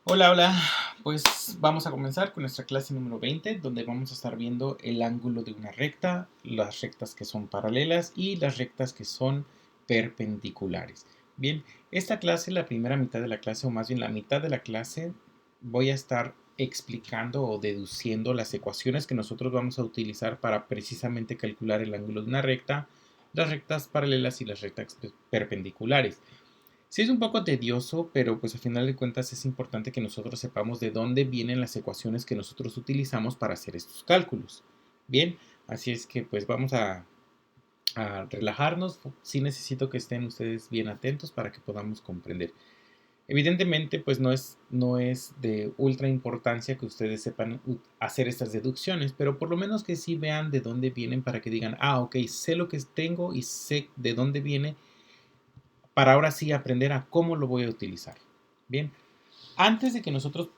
Hola, hola. Pues vamos a comenzar con nuestra clase número 20, donde vamos a estar viendo el ángulo de una recta, las rectas que son paralelas y las rectas que son perpendiculares. Bien, esta clase, la primera mitad de la clase, o más bien la mitad de la clase, voy a estar explicando o deduciendo las ecuaciones que nosotros vamos a utilizar para precisamente calcular el ángulo de una recta, las rectas paralelas y las rectas perpendiculares. Sí es un poco tedioso, pero pues a final de cuentas es importante que nosotros sepamos de dónde vienen las ecuaciones que nosotros utilizamos para hacer estos cálculos. Bien, así es que pues vamos a relajarnos. Sí necesito que estén ustedes bien atentos para que podamos comprender. Evidentemente, pues no es de ultra importancia que ustedes sepan hacer estas deducciones, pero por lo menos que sí vean de dónde vienen para que digan, ok, sé lo que tengo y sé de dónde viene para ahora sí aprender a cómo lo voy a utilizar. Bien, antes de que nosotros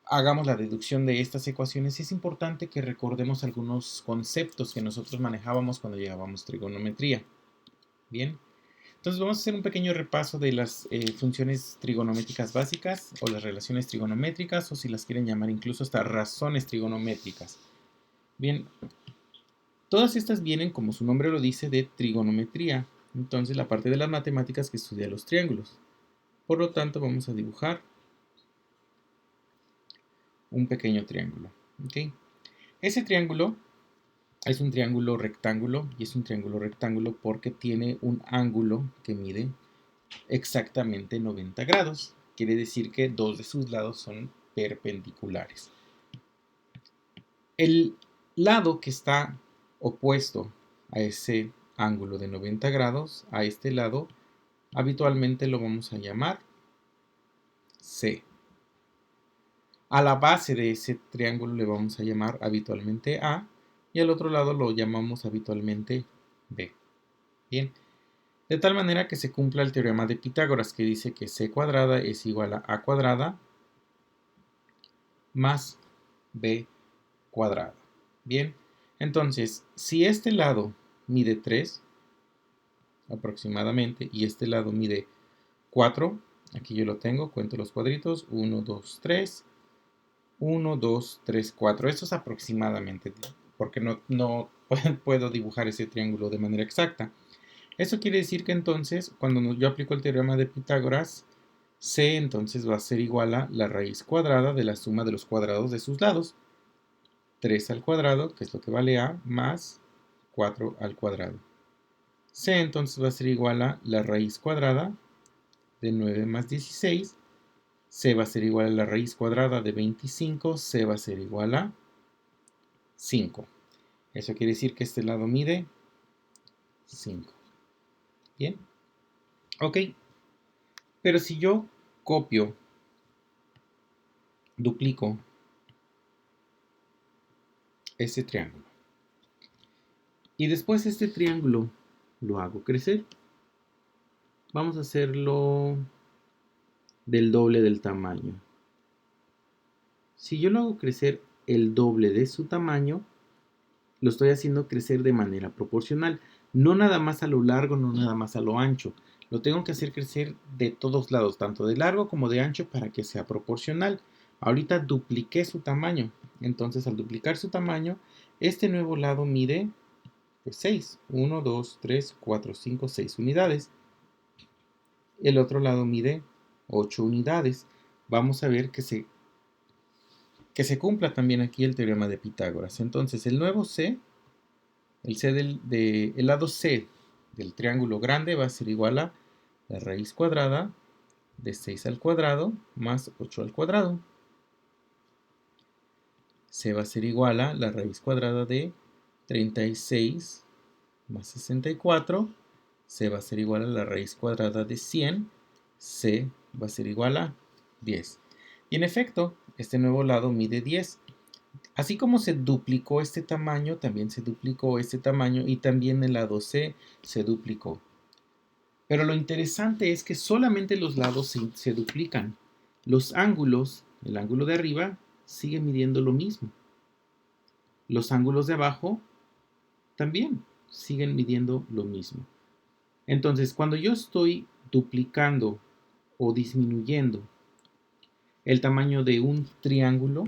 hagamos la deducción de estas ecuaciones, es importante que recordemos algunos conceptos que nosotros manejábamos cuando llevábamos trigonometría. Bien, entonces vamos a hacer un pequeño repaso de las funciones trigonométricas básicas o las relaciones trigonométricas o si las quieren llamar incluso hasta razones trigonométricas. Bien, todas estas vienen, como su nombre lo dice, de trigonometría. Entonces la parte de las matemáticas que estudia los triángulos. Por lo tanto, vamos a dibujar un pequeño triángulo. ¿Okay? Ese triángulo es un triángulo rectángulo y es un triángulo rectángulo porque tiene un ángulo que mide exactamente 90 grados. Quiere decir que dos de sus lados son perpendiculares. El lado que está opuesto a ese ángulo de 90 grados, a este lado, habitualmente lo vamos a llamar C. A la base de ese triángulo le vamos a llamar habitualmente A y al otro lado lo llamamos habitualmente B. Bien, de tal manera que se cumpla el teorema de Pitágoras que dice que C cuadrada es igual a A cuadrada más B cuadrada. Bien, entonces si este lado mide 3 aproximadamente y este lado mide 4, aquí yo lo tengo, cuento los cuadritos, 1, 2, 3, 1, 2, 3, 4. Eso es aproximadamente, porque no puedo dibujar ese triángulo de manera exacta. Eso quiere decir que entonces, cuando yo aplico el teorema de Pitágoras, C entonces va a ser igual a la raíz cuadrada de la suma de los cuadrados de sus lados. 3 al cuadrado, que es lo que vale A, más 4 al cuadrado. C entonces va a ser igual a la raíz cuadrada de 9 más 16. C va a ser igual a la raíz cuadrada de 25. C va a ser igual a 5. Eso quiere decir que este lado mide 5. Bien. Ok. Pero si yo copio, duplico este triángulo y después este triángulo lo hago crecer, vamos a hacerlo del doble del tamaño. Si yo lo hago crecer el doble de su tamaño, lo estoy haciendo crecer de manera proporcional. No nada más a lo largo, no nada más a lo ancho. Lo tengo que hacer crecer de todos lados, tanto de largo como de ancho, para que sea proporcional. Ahorita dupliqué su tamaño. Entonces, al duplicar su tamaño, este nuevo lado mide pues 6. 1, 2, 3, 4, 5, 6 unidades. El otro lado mide 8 unidades. Vamos a ver que se cumpla también aquí el teorema de Pitágoras. Entonces, el nuevo C, el lado C del triángulo grande va a ser igual a la raíz cuadrada de 6 al cuadrado más 8 al cuadrado. C va a ser igual a la raíz cuadrada de 36 más 64. C va a ser igual a la raíz cuadrada de 100. C va a ser igual a 10. Y en efecto, este nuevo lado mide 10. Así como se duplicó este tamaño, también se duplicó este tamaño y también el lado C se duplicó. Pero lo interesante es que solamente los lados se duplican. Los ángulos, el ángulo de arriba, sigue midiendo lo mismo. Los ángulos de abajo también siguen midiendo lo mismo. Entonces, cuando yo estoy duplicando o disminuyendo el tamaño de un triángulo,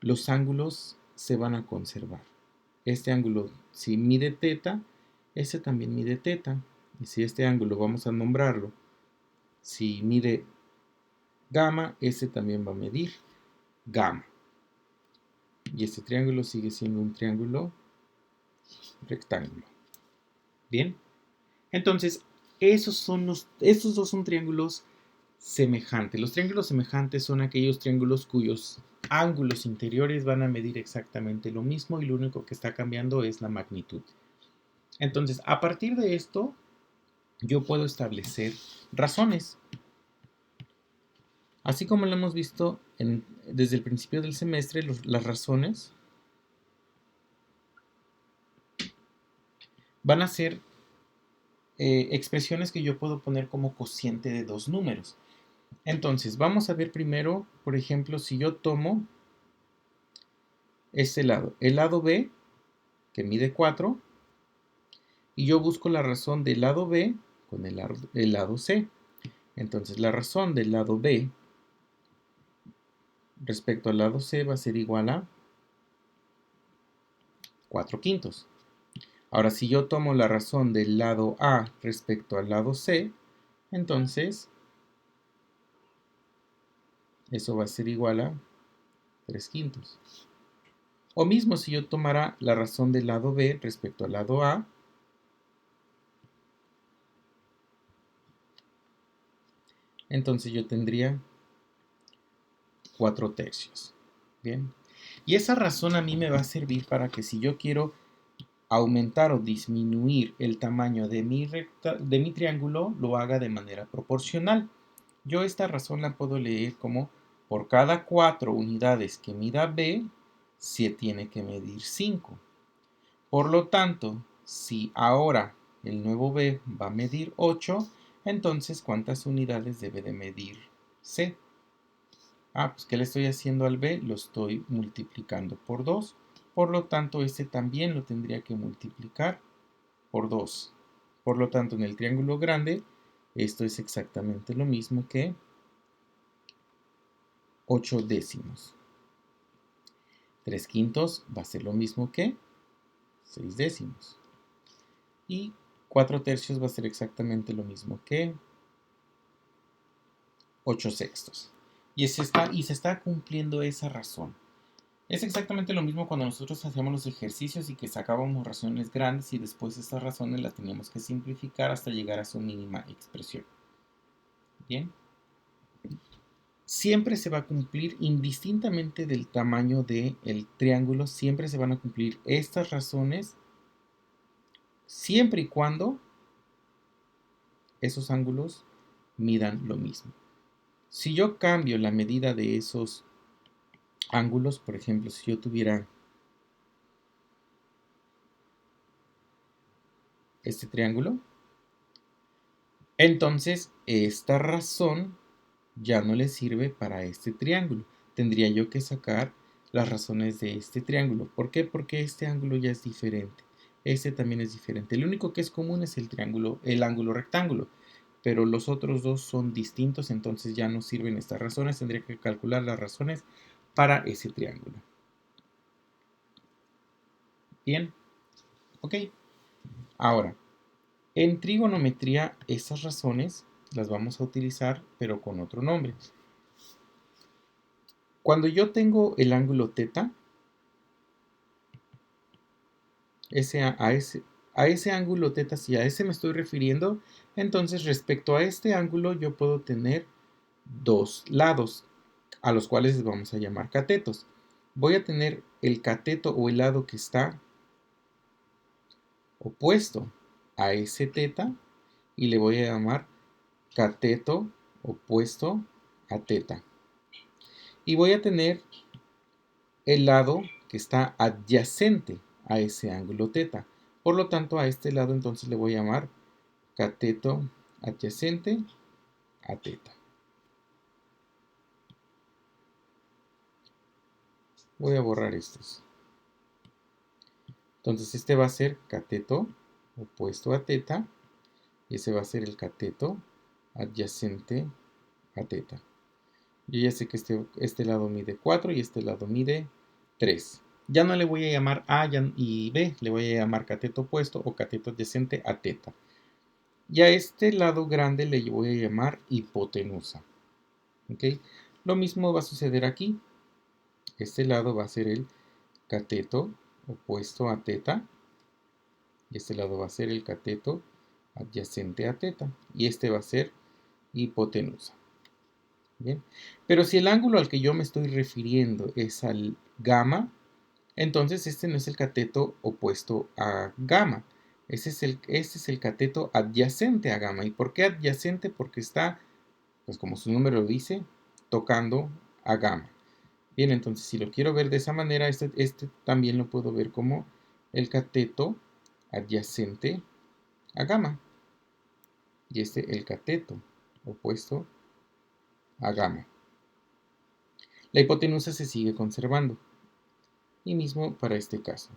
los ángulos se van a conservar. Este ángulo, si mide teta, ese también mide teta. Y si este ángulo vamos a nombrarlo, si mide gamma, ese también va a medir gamma. Y este triángulo sigue siendo un triángulo rectángulo. Bien, entonces estos dos son triángulos semejantes. Los triángulos semejantes son aquellos triángulos cuyos ángulos interiores van a medir exactamente lo mismo y lo único que está cambiando es la magnitud. Entonces, a partir de esto, yo puedo establecer razones. Así como lo hemos visto desde el principio del semestre, las razones van a ser expresiones que yo puedo poner como cociente de dos números. Entonces, vamos a ver primero, por ejemplo, si yo tomo este lado, el lado B, que mide 4, y yo busco la razón del lado B con el lado C. Entonces, la razón del lado B respecto al lado C va a ser igual a 4 quintos. Ahora, si yo tomo la razón del lado A respecto al lado C, entonces eso va a ser igual a 3 quintos. O mismo si yo tomara la razón del lado B respecto al lado A, entonces yo tendría 4 tercios. Bien. Y esa razón a mí me va a servir para que si yo quiero aumentar o disminuir el tamaño de mi triángulo, lo haga de manera proporcional. Yo esta razón la puedo leer como por cada 4 unidades que mida B, se tiene que medir 5. Por lo tanto, si ahora el nuevo B va a medir 8, entonces ¿cuántas unidades debe de medir C? Pues ¿qué le estoy haciendo al B? Lo estoy multiplicando por 2. Por lo tanto, este también lo tendría que multiplicar por 2. Por lo tanto, en el triángulo grande, esto es exactamente lo mismo que 8 décimos. 3 quintos va a ser lo mismo que 6 décimos. Y 4 tercios va a ser exactamente lo mismo que 8 sextos. Y se está cumpliendo esa razón. Es exactamente lo mismo cuando nosotros hacíamos los ejercicios y que sacábamos razones grandes y después estas razones las teníamos que simplificar hasta llegar a su mínima expresión. Bien. Siempre se va a cumplir, indistintamente del tamaño del triángulo, siempre se van a cumplir estas razones, siempre y cuando esos ángulos midan lo mismo. Si yo cambio la medida de esos ángulos, por ejemplo, si yo tuviera este triángulo, entonces esta razón ya no le sirve para este triángulo. Tendría yo que sacar las razones de este triángulo. ¿Por qué? Porque este ángulo ya es diferente. Este también es diferente. Lo único que es común es el ángulo rectángulo. Pero los otros dos son distintos, entonces ya no sirven estas razones. Tendría que calcular las razones para ese triángulo. Bien. Ok. Ahora, en trigonometría, estas razones las vamos a utilizar, pero con otro nombre. Cuando yo tengo el ángulo teta, a ese ángulo teta, si a ese me estoy refiriendo, entonces respecto a este ángulo yo puedo tener dos lados, a los cuales les vamos a llamar catetos. Voy a tener el cateto o el lado que está opuesto a ese teta y le voy a llamar cateto opuesto a teta. Y voy a tener el lado que está adyacente a ese ángulo teta. Por lo tanto, a este lado entonces le voy a llamar cateto adyacente a teta. Voy a borrar estos. Entonces este va a ser cateto opuesto a teta y ese va a ser el cateto adyacente a teta. Yo ya sé que este lado mide 4 y este lado mide 3. Ya no le voy a llamar A y B, le voy a llamar cateto opuesto o cateto adyacente a teta. Y a este lado grande le voy a llamar hipotenusa. ¿Ok? Lo mismo va a suceder aquí. Este lado va a ser el cateto opuesto a teta. Y este lado va a ser el cateto adyacente a teta. Y este va a ser hipotenusa. Bien. Pero si el ángulo al que yo me estoy refiriendo es al gamma, entonces este no es el cateto opuesto a gamma. Este es el cateto adyacente a gamma. ¿Y por qué adyacente? Porque está, pues como su nombre lo dice, tocando a gamma. Bien, entonces si lo quiero ver de esa manera, este también lo puedo ver como el cateto adyacente a gamma. Y este el cateto opuesto a gamma. La hipotenusa se sigue conservando. Y mismo para este caso.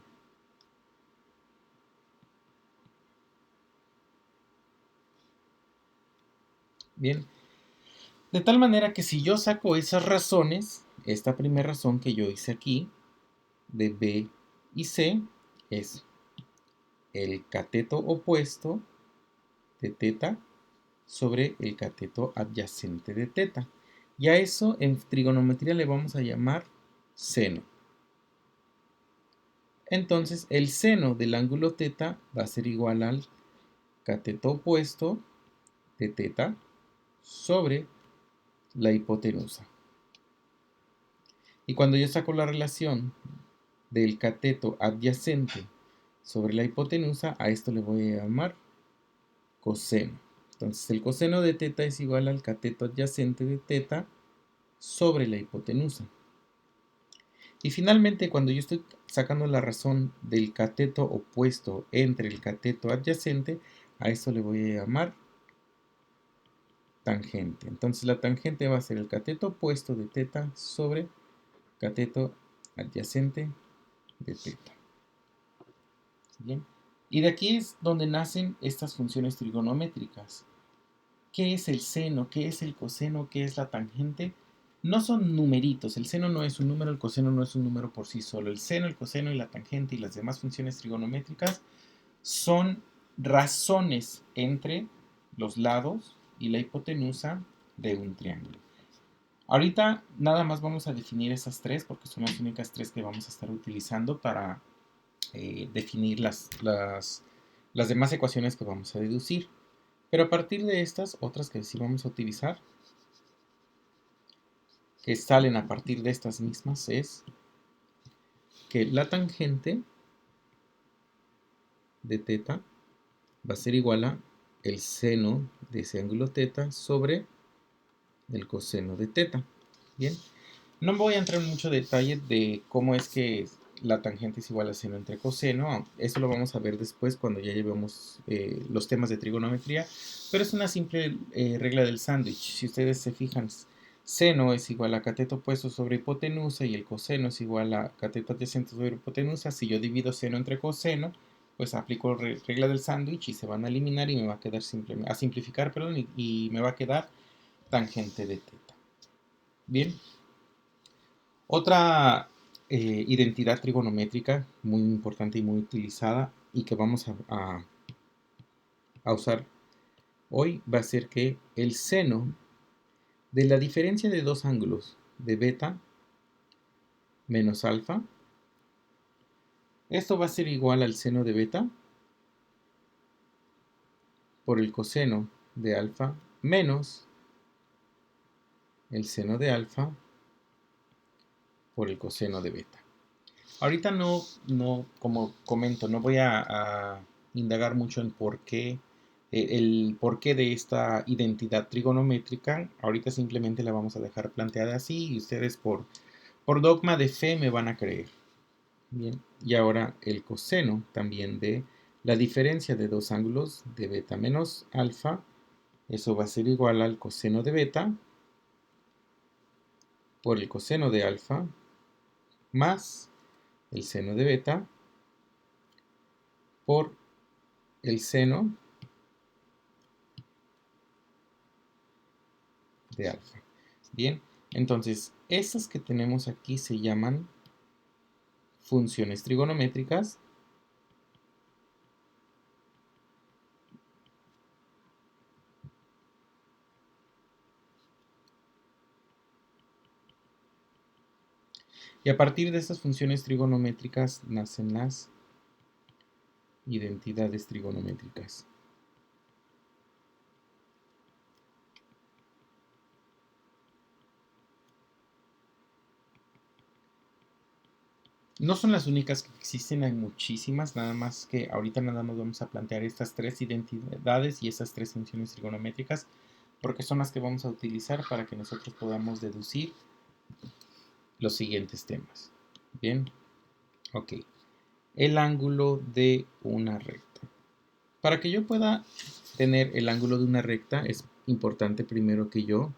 Bien, de tal manera que si yo saco esas razones, esta primera razón que yo hice aquí, de B y C, es el cateto opuesto de teta sobre el cateto adyacente de teta. Y a eso en trigonometría le vamos a llamar seno. Entonces el seno del ángulo teta va a ser igual al cateto opuesto de teta sobre la hipotenusa. Y cuando yo saco la relación del cateto adyacente sobre la hipotenusa, a esto le voy a llamar coseno. Entonces el coseno de teta es igual al cateto adyacente de teta sobre la hipotenusa. Y finalmente, cuando yo estoy sacando la razón del cateto opuesto entre el cateto adyacente, a esto le voy a llamar tangente. Entonces la tangente va a ser el cateto opuesto de teta sobre cateto adyacente de teta. ¿Bien? Y de aquí es donde nacen estas funciones trigonométricas. ¿Qué es el seno? ¿Qué es el coseno? ¿Qué es la tangente? No son numeritos. El seno no es un número, el coseno no es un número por sí solo. El seno, el coseno y la tangente y las demás funciones trigonométricas son razones entre los lados y la hipotenusa de un triángulo. Ahorita nada más vamos a definir esas tres porque son las únicas tres que vamos a estar utilizando para definir las demás ecuaciones que vamos a deducir. Pero a partir de estas, otras que sí vamos a utilizar, que salen a partir de estas mismas, es que la tangente de teta va a ser igual a el seno de ese ángulo teta sobre el coseno de teta. Bien, no voy a entrar en mucho detalle de cómo es que la tangente es igual a seno entre coseno. Eso lo vamos a ver después cuando ya llevemos los temas de trigonometría. Pero es una simple regla del sándwich. Si ustedes se fijan, seno es igual a cateto opuesto sobre hipotenusa y el coseno es igual a cateto adyacente sobre hipotenusa. Si yo divido seno entre coseno, pues aplico regla del sándwich y se van a eliminar y me va a quedar a simplificar, perdón, y me va a quedar tangente de teta. Bien. Otra identidad trigonométrica muy importante y muy utilizada y que vamos a usar hoy va a ser que el seno de la diferencia de dos ángulos de beta menos alfa, esto va a ser igual al seno de beta por el coseno de alfa menos el seno de alfa por el coseno de beta. Ahorita como comento, no voy a indagar mucho en el porqué de esta identidad trigonométrica. Ahorita simplemente la vamos a dejar planteada así y ustedes por dogma de fe me van a creer. Bien, y ahora el coseno también de la diferencia de dos ángulos de beta menos alfa, eso va a ser igual al coseno de beta por el coseno de alfa más el seno de beta por el seno de alfa. Bien, Entonces, estas que tenemos aquí se llaman funciones trigonométricas. Y a partir de estas funciones trigonométricas nacen las identidades trigonométricas. No son las únicas que existen, hay muchísimas, nada más que ahorita nada más vamos a plantear estas tres identidades y estas tres funciones trigonométricas, porque son las que vamos a utilizar para que nosotros podamos deducir los siguientes temas. Bien, ok. El ángulo de una recta. Para que yo pueda tener el ángulo de una recta, es importante primero que yo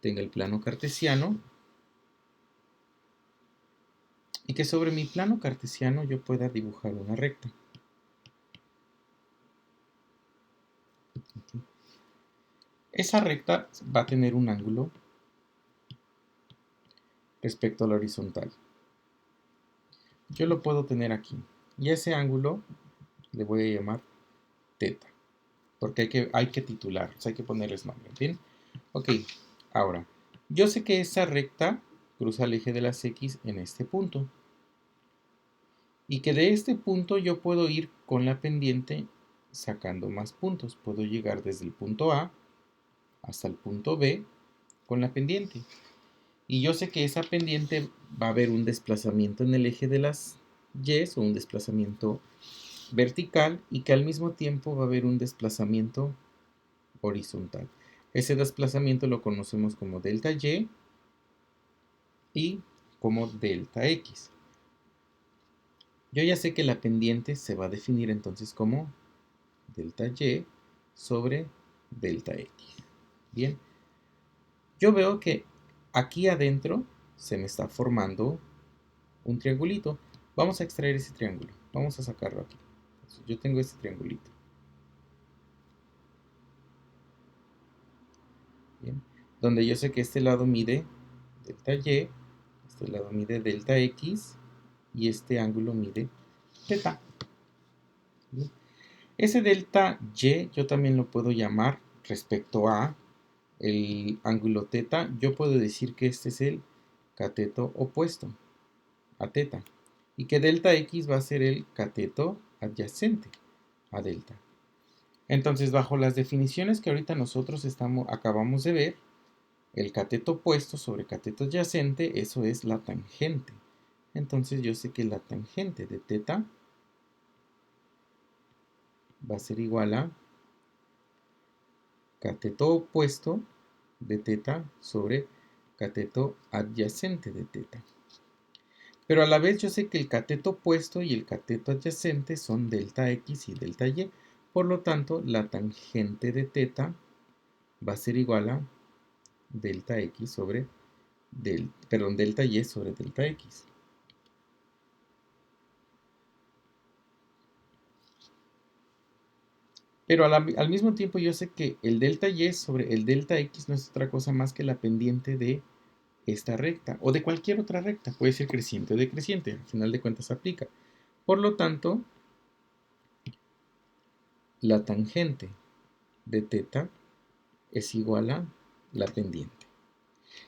tenga el plano cartesiano y que sobre mi plano cartesiano yo pueda dibujar una recta. Esa recta va a tener un ángulo respecto a la horizontal. Yo lo puedo tener aquí. Y ese ángulo le voy a llamar teta. Porque hay que titular, o sea, hay que ponerles nombre. ¿Bien? Ok, ahora, yo sé que esa recta cruza el eje de las X en este punto. Y que de este punto yo puedo ir con la pendiente sacando más puntos. Puedo llegar desde el punto A hasta el punto B con la pendiente. Y yo sé que esa pendiente va a haber un desplazamiento en el eje de las Y o un desplazamiento vertical y que al mismo tiempo va a haber un desplazamiento horizontal. Ese desplazamiento lo conocemos como delta y como delta X. Yo ya sé que la pendiente se va a definir entonces como delta Y sobre delta X. Bien, yo veo que aquí adentro se me está formando un triangulito. Vamos a extraer ese triángulo. Vamos a sacarlo aquí. Entonces, yo tengo este triangulito. Bien, donde yo sé que este lado mide delta Y, este lado mide delta X y este ángulo mide teta. Bien. Ese delta Y yo también lo puedo llamar respecto a el ángulo teta. Yo puedo decir que este es el cateto opuesto a teta y que delta X va a ser el cateto adyacente a delta. Entonces, bajo las definiciones que ahorita nosotros acabamos de ver, el cateto opuesto sobre cateto adyacente, eso es la tangente. Entonces yo sé que la tangente de teta va a ser igual a cateto opuesto de teta sobre cateto adyacente de teta. Pero a la vez yo sé que el cateto opuesto y el cateto adyacente son delta X y delta Y. Por lo tanto, la tangente de teta va a ser igual a delta X sobre delta Y sobre delta X. Pero al mismo tiempo yo sé que el delta Y sobre el delta X no es otra cosa más que la pendiente de esta recta o de cualquier otra recta. Puede ser creciente o decreciente. Al final de cuentas aplica. Por lo tanto, la tangente de teta es igual a la pendiente.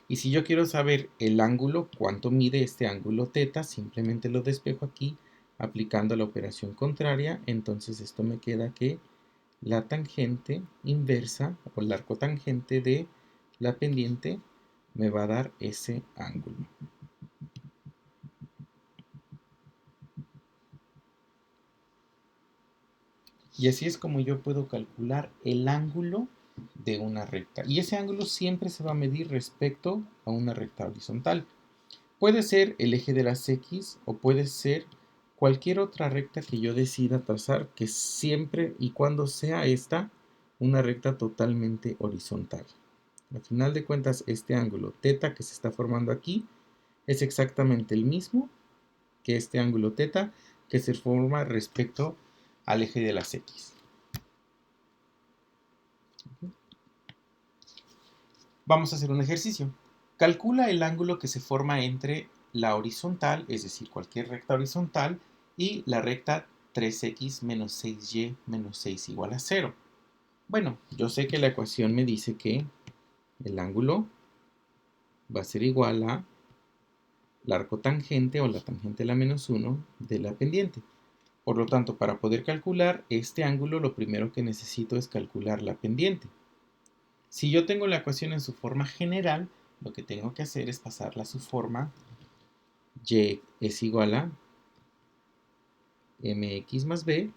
Y si yo quiero saber el ángulo, cuánto mide este ángulo teta, simplemente lo despejo aquí aplicando la operación contraria. Entonces esto me queda que la tangente inversa o el arco tangente de la pendiente me va a dar ese ángulo. Y así es como yo puedo calcular el ángulo de una recta. Y ese ángulo siempre se va a medir respecto a una recta horizontal. Puede ser el eje de las X o puede ser cualquier otra recta que yo decida trazar, que siempre y cuando sea esta una recta totalmente horizontal. Al final de cuentas, este ángulo teta que se está formando aquí es exactamente el mismo que este ángulo teta que se forma respecto al eje de las X. Vamos a hacer un ejercicio. Calcula el ángulo que se forma entre la horizontal, es decir, cualquier recta horizontal, y la recta 3x menos 6y menos 6 igual a 0. Bueno, yo sé que la ecuación me dice que el ángulo va a ser igual a el arco tangente o la tangente a la menos 1 de la pendiente. Por lo tanto, para poder calcular este ángulo, lo primero que necesito es calcular la pendiente. Si yo tengo la ecuación en su forma general, lo que tengo que hacer es pasarla a su forma y es igual a mx más b,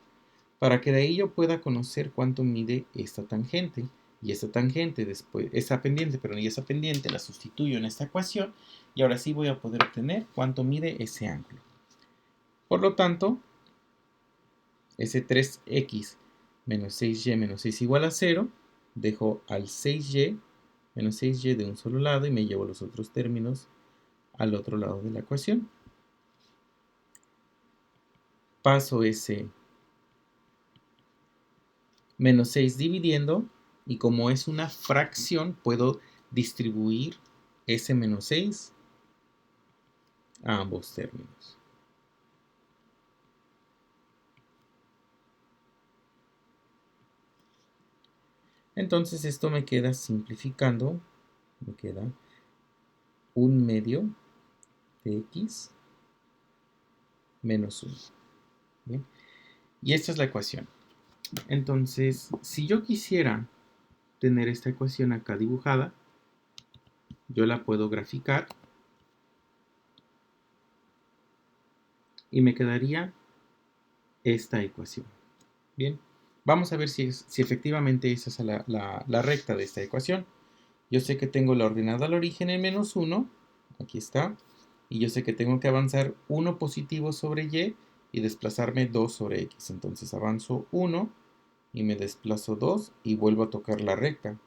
para que de ahí yo pueda conocer cuánto mide esta tangente. Y esa tangente después, esa pendiente, perdón, y esa pendiente la sustituyo en esta ecuación y ahora sí voy a poder obtener cuánto mide ese ángulo. Por lo tanto, ese 3x menos 6y menos 6 igual a 0, dejo al 6y menos 6y de un solo lado y me llevo los otros términos al otro lado de la ecuación. Paso ese menos 6 dividiendo, y como es una fracción, puedo distribuir ese menos 6 a ambos términos. Entonces esto me queda simplificando, me queda 1/2 de x menos 1. ¿Bien? Y esta es la ecuación. Entonces, si yo quisiera tener esta ecuación acá dibujada, yo la puedo graficar y me quedaría esta ecuación. Bien, vamos a ver si efectivamente esa es la recta de esta ecuación. Yo sé que tengo la ordenada al origen en menos 1, aquí está, y yo sé que tengo que avanzar 1 positivo sobre y desplazarme 2 sobre x. Entonces avanzo 1 y me desplazo 2 y vuelvo a tocar la recta.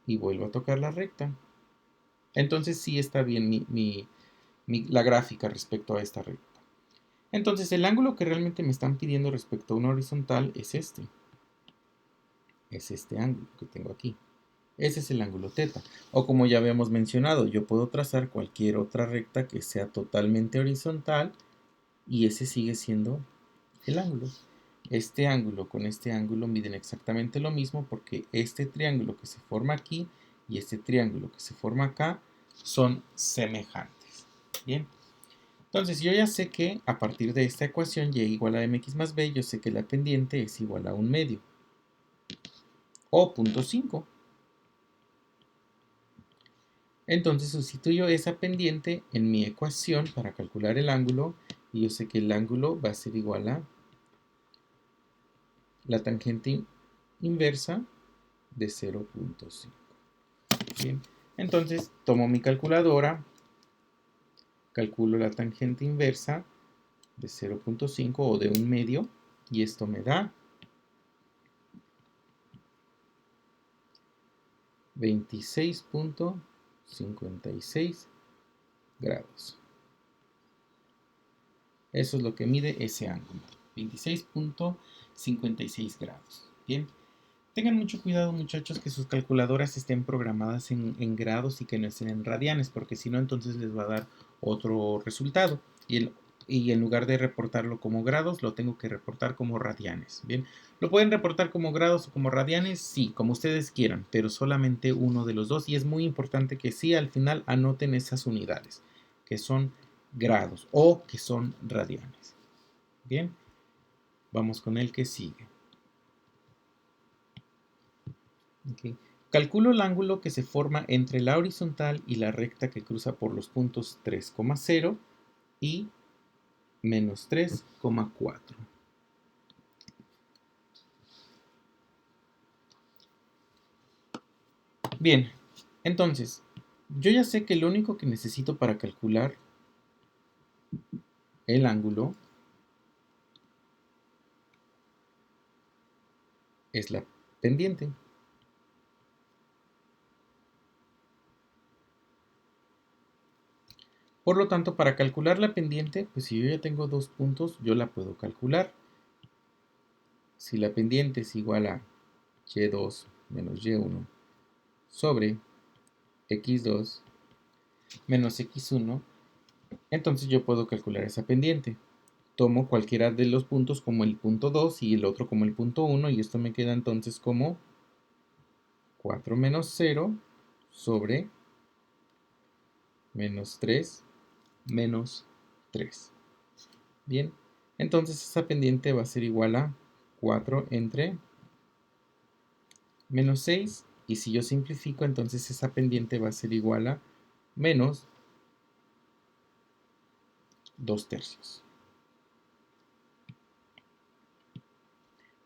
Y vuelvo a tocar la recta. Entonces sí está bien la gráfica respecto a esta recta. Entonces el ángulo que realmente me están pidiendo respecto a una horizontal es este. Es este ángulo que tengo aquí. Ese es el ángulo θ. O como ya habíamos mencionado, yo puedo trazar cualquier otra recta que sea totalmente horizontal y ese sigue siendo el ángulo. Este ángulo con este ángulo miden exactamente lo mismo porque este triángulo que se forma aquí y este triángulo que se forma acá son semejantes. Bien. Entonces yo ya sé que a partir de esta ecuación y igual a mx más b, yo sé que la pendiente es igual a 1/2 o 0.5. Entonces sustituyo esa pendiente en mi ecuación para calcular el ángulo y yo sé que el ángulo va a ser igual a la tangente inversa de 0.5. Bien, entonces tomo mi calculadora, calculo la tangente inversa de 0.5 o de 1/2 y esto me da 26.56 grados. Eso es lo que mide ese ángulo, 26.56 grados. Bien, tengan mucho cuidado, muchachos, que sus calculadoras estén programadas en grados y que no estén en radianes, porque si no, entonces les va a dar otro resultado. Y en lugar de reportarlo como grados, lo tengo que reportar como radianes. Bien, ¿lo pueden reportar como grados o como radianes? Sí, como ustedes quieran, pero solamente uno de los dos. Y es muy importante que sí al final anoten esas unidades, que son grados o que son radianes. Bien, vamos con el que sigue. Okay. Calculo el ángulo que se forma entre la horizontal y la recta que cruza por los puntos 3,0 y menos 3,4. Bien, entonces, yo ya sé que lo único que necesito para calcular el ángulo es la pendiente. Por lo tanto, para calcular la pendiente, pues si yo ya tengo dos puntos, yo la puedo calcular. Si la pendiente es igual a y2 menos y1 sobre x2 menos x1, entonces yo puedo calcular esa pendiente. Tomo cualquiera de los puntos como el punto 2 y el otro como el punto 1 y esto me queda entonces como 4 menos 0 sobre menos 3 menos 3. Bien, entonces esa pendiente va a ser igual a 4 entre menos 6 y si yo simplifico entonces esa pendiente va a ser igual a menos 2 tercios.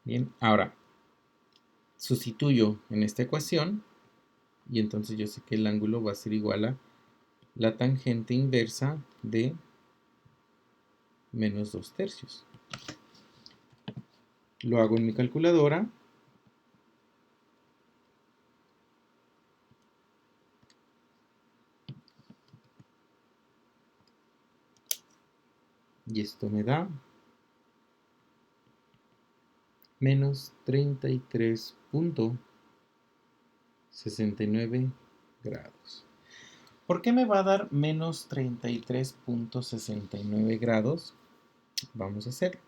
Bien, ahora sustituyo en esta ecuación y entonces yo sé que el ángulo va a ser igual a la tangente inversa de menos 2 tercios. Lo hago en mi calculadora. Y esto me da menos 33.69 grados. ¿Por qué me va a dar menos 33.69 grados? Vamos a hacerlo.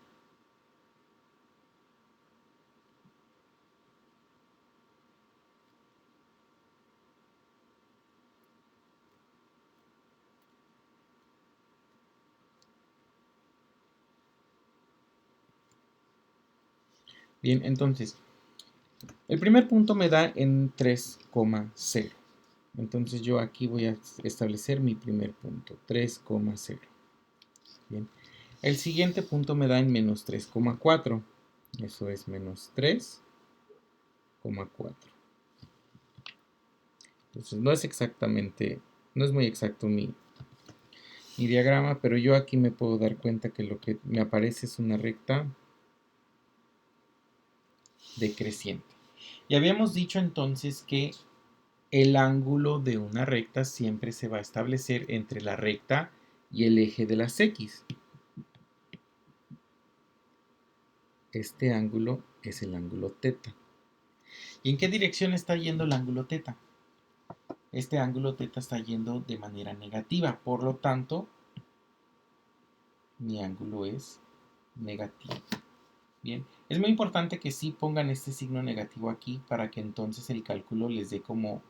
Bien, entonces, el primer punto me da en 3,0. Entonces yo aquí voy a establecer mi primer punto, 3,0. Bien. El siguiente punto me da en menos 3,4. Eso es menos 3,4. Entonces no es muy exacto mi diagrama, pero yo aquí me puedo dar cuenta que lo que me aparece es una recta decreciente. Y habíamos dicho entonces que el ángulo de una recta siempre se va a establecer entre la recta y el eje de las X. Este ángulo es el ángulo θ. ¿Y en qué dirección está yendo el ángulo θ? Este ángulo θ está yendo de manera negativa, por lo tanto, mi ángulo es negativo. Bien, es muy importante que sí pongan este signo negativo aquí para que entonces el cálculo les dé como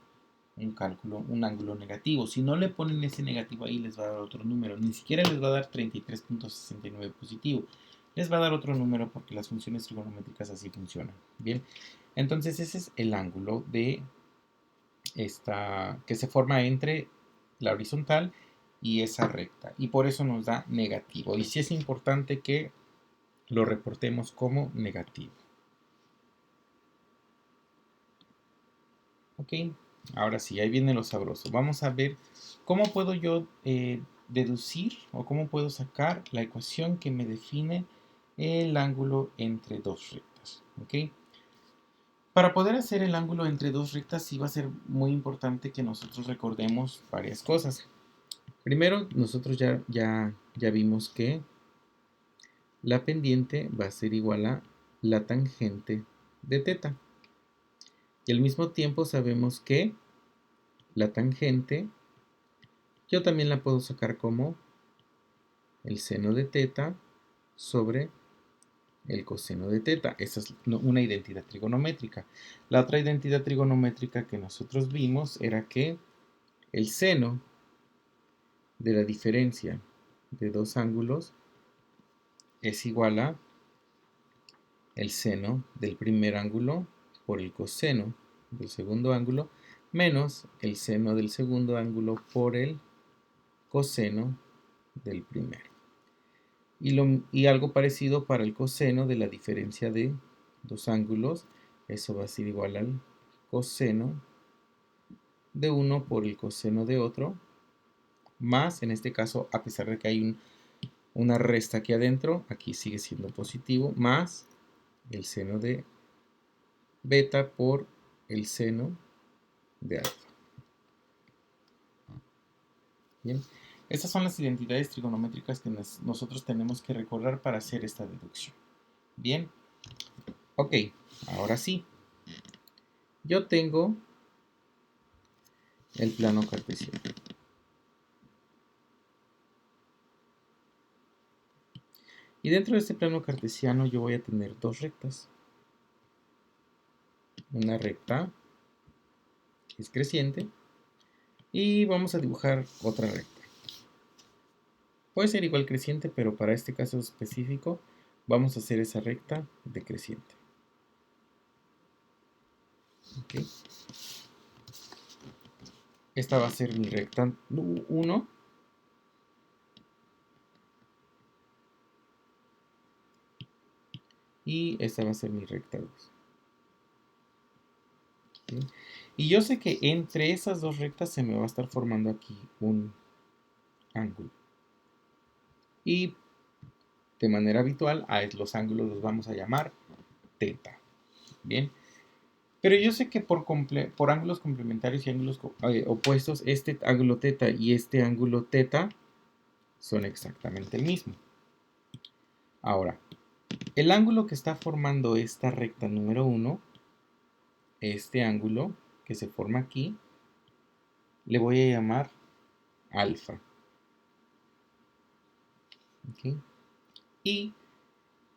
un ángulo negativo. Si no le ponen ese negativo ahí, les va a dar otro número. Ni siquiera les va a dar 33.69 positivo. Les va a dar otro número porque las funciones trigonométricas así funcionan. Bien, entonces ese es el ángulo de esta que se forma entre la horizontal y esa recta. Y por eso nos da negativo. Y sí es importante que lo reportemos como negativo. Ok, ahora sí, ahí viene lo sabroso. Vamos a ver cómo puedo yo deducir o cómo puedo sacar la ecuación que me define el ángulo entre dos rectas. Ok, para poder hacer el ángulo entre dos rectas sí va a ser muy importante que nosotros recordemos varias cosas. Primero, nosotros ya vimos que la pendiente va a ser igual a la tangente de θ. Y al mismo tiempo sabemos que la tangente yo también la puedo sacar como el seno de θ sobre el coseno de θ. Esa es una identidad trigonométrica. La otra identidad trigonométrica que nosotros vimos era que el seno de la diferencia de dos ángulos es igual a el seno del primer ángulo por el coseno del segundo ángulo menos el seno del segundo ángulo por el coseno del primero. Y algo parecido para el coseno de la diferencia de dos ángulos. Eso va a ser igual al coseno de uno por el coseno de otro, más, en este caso, a pesar de que hay una resta aquí adentro, aquí sigue siendo positivo, más el seno de beta por el seno de alfa. Bien, estas son las identidades trigonométricas que nosotros tenemos que recordar para hacer esta deducción. Bien, ok, ahora sí. Yo tengo el plano cartesiano. Y dentro de este plano cartesiano yo voy a tener dos rectas. Una recta que es creciente y vamos a dibujar otra recta. Puede ser igual creciente, pero para este caso específico vamos a hacer esa recta decreciente. ¿Okay? Esta va a ser mi recta 1. Y esta va a ser mi recta 2. ¿Okay? Y yo sé que entre esas dos rectas se me va a estar formando aquí un ángulo. Y de manera habitual a los ángulos los vamos a llamar teta. Bien. Pero yo sé que por ángulos complementarios y ángulos opuestos, este ángulo teta y este ángulo teta son exactamente el mismo. Ahora, el ángulo que está formando esta recta número 1, este ángulo que se forma aquí, le voy a llamar alfa. ¿Okay? Y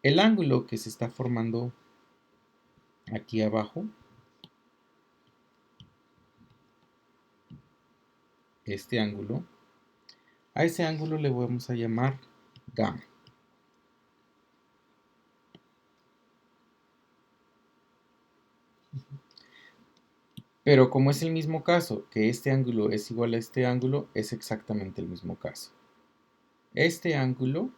el ángulo que se está formando aquí abajo, este ángulo, a ese ángulo le vamos a llamar gamma. Pero como es el mismo caso, que este ángulo es igual a este ángulo, es exactamente el mismo caso. Este ángulo,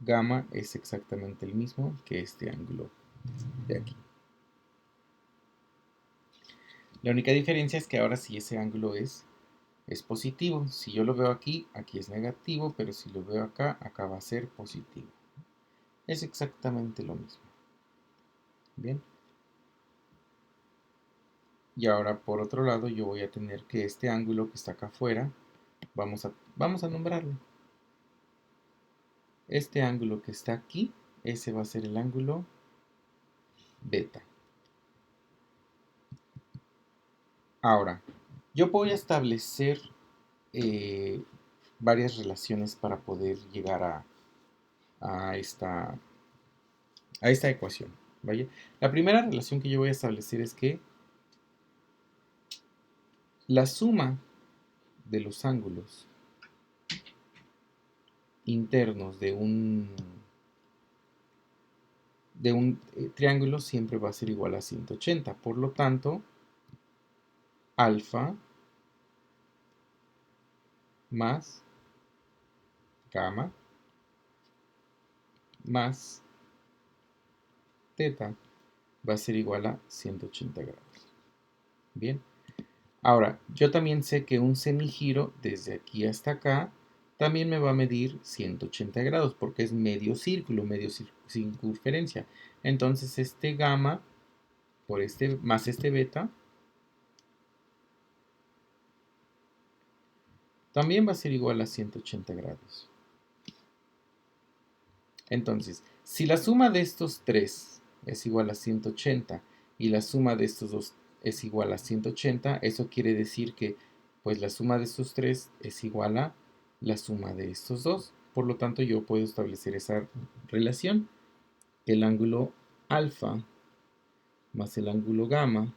gamma, es exactamente el mismo que este ángulo de aquí. La única diferencia es que ahora sí ese ángulo es positivo. Si yo lo veo aquí, aquí es negativo, pero si lo veo acá, acá va a ser positivo. Es exactamente lo mismo. Bien. Y ahora por otro lado yo voy a tener que este ángulo que está acá afuera, vamos a nombrarlo. Este ángulo que está aquí, ese va a ser el ángulo beta. Ahora, yo voy a establecer varias relaciones para poder llegar a esta ecuación. ¿Vale? La primera relación que yo voy a establecer es que la suma de los ángulos internos de un triángulo siempre va a ser igual a 180. Por lo tanto, alfa más gamma más teta va a ser igual a 180 grados. Bien. Ahora, yo también sé que un semigiro desde aquí hasta acá también me va a medir 180 grados porque es medio círculo, medio circunferencia. Entonces este gamma por este más este beta también va a ser igual a 180 grados. Entonces, si la suma de estos tres es igual a 180 y la suma de estos dos es igual a 180, eso quiere decir que pues la suma de estos tres es igual a la suma de estos dos. Por lo tanto, yo puedo establecer esa relación. El ángulo alfa más el ángulo gamma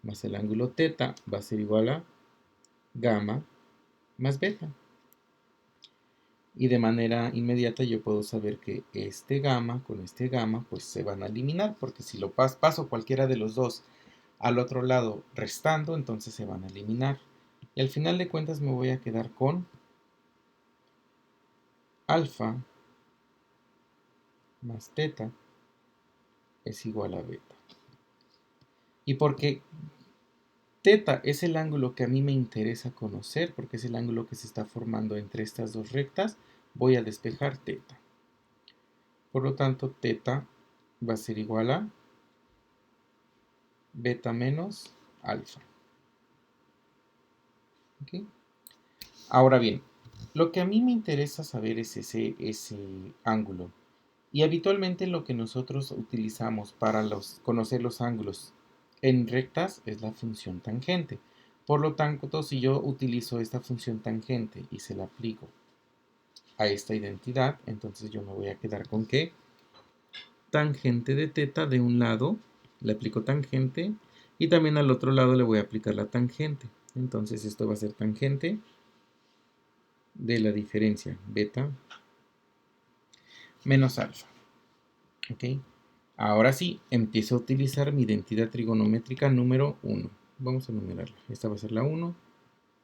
más el ángulo teta va a ser igual a gamma más beta. Y de manera inmediata yo puedo saber que este gamma con este gamma pues se van a eliminar, porque si lo paso cualquiera de los dos al otro lado restando, entonces se van a eliminar. Y al final de cuentas me voy a quedar con alfa más teta es igual a beta. Y porque teta es el ángulo que a mí me interesa conocer, porque es el ángulo que se está formando entre estas dos rectas, voy a despejar teta. Por lo tanto, teta va a ser igual a beta menos alfa. ¿Okay? Ahora bien, lo que a mí me interesa saber es ese ángulo. Y habitualmente lo que nosotros utilizamos para conocer los ángulos en rectas es la función tangente. Por lo tanto, si yo utilizo esta función tangente y se la aplico a esta identidad, entonces yo me voy a quedar con que tangente de teta de un lado, le aplico tangente, y también al otro lado le voy a aplicar la tangente. Entonces esto va a ser tangente de la diferencia beta menos alfa. ¿Ok? Ahora sí, empiezo a utilizar mi identidad trigonométrica número 1. Vamos a numerarla. Esta va a ser la 1,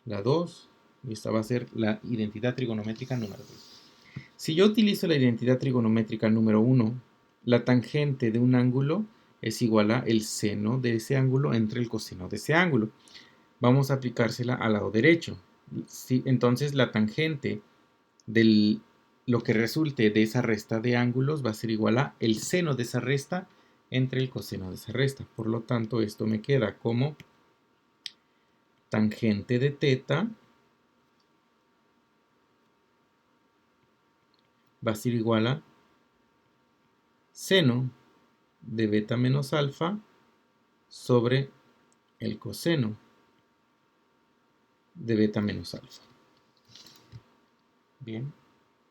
la 2, y esta va a ser la identidad trigonométrica número 2. Si yo utilizo la identidad trigonométrica número 1, la tangente de un ángulo es igual a el seno de ese ángulo entre el coseno de ese ángulo. Vamos a aplicársela al lado derecho. Entonces la tangente de lo que resulte de esa resta de ángulos va a ser igual a el seno de esa resta entre el coseno de esa resta. Por lo tanto, esto me queda como tangente de teta va a ser igual a seno de beta menos alfa sobre el coseno de beta menos alfa. Bien.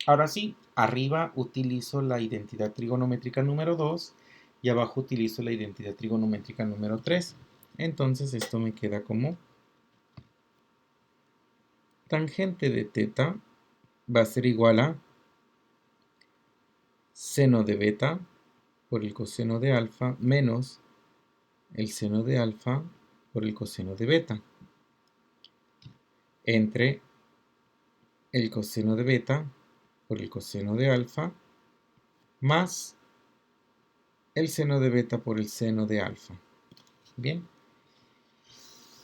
Ahora sí, arriba utilizo la identidad trigonométrica número 2 y abajo utilizo la identidad trigonométrica número 3. Entonces esto me queda como tangente de teta va a ser igual a seno de beta por el coseno de alfa menos el seno de alfa por el coseno de beta entre el coseno de beta por el coseno de alfa más el seno de beta por el seno de alfa. Bien.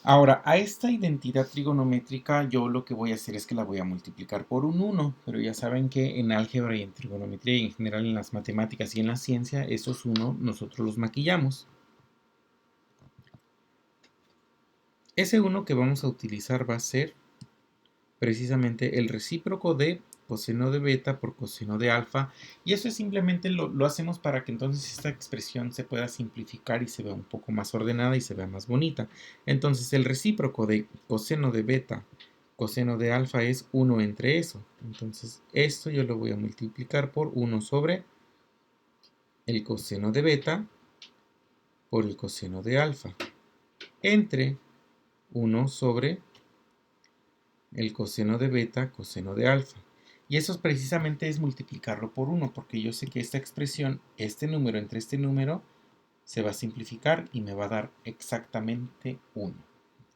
Ahora, a esta identidad trigonométrica yo lo que voy a hacer es que la voy a multiplicar por un 1, pero ya saben que en álgebra y en trigonometría y en general en las matemáticas y en la ciencia, esos 1 nosotros los maquillamos. Ese 1 que vamos a utilizar va a ser precisamente el recíproco de coseno de beta por coseno de alfa, y eso es simplemente lo hacemos para que entonces esta expresión se pueda simplificar y se vea un poco más ordenada y se vea más bonita. Entonces el recíproco de coseno de beta coseno de alfa es 1 entre eso. Entonces esto yo lo voy a multiplicar por 1 sobre el coseno de beta por el coseno de alfa entre 1 sobre el coseno de beta, coseno de alfa. Y eso precisamente es multiplicarlo por 1, porque yo sé que esta expresión, este número entre este número, se va a simplificar y me va a dar exactamente 1.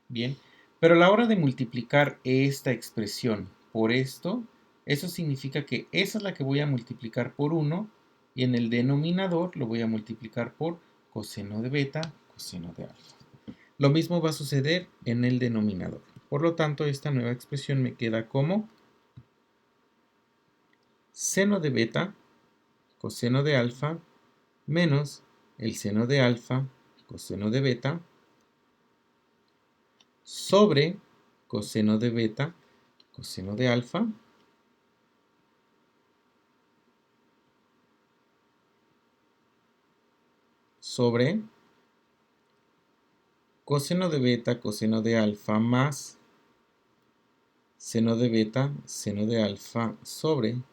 Bien, pero a la hora de multiplicar esta expresión por esto, eso significa que esa es la que voy a multiplicar por 1 y en el denominador lo voy a multiplicar por coseno de beta, coseno de alfa. Lo mismo va a suceder en el denominador. Por lo tanto, esta nueva expresión me queda como seno de beta coseno de alfa menos el seno de alfa coseno de beta sobre coseno de beta coseno de alfa sobre coseno de beta coseno de alfa más seno de beta seno de alfa sobre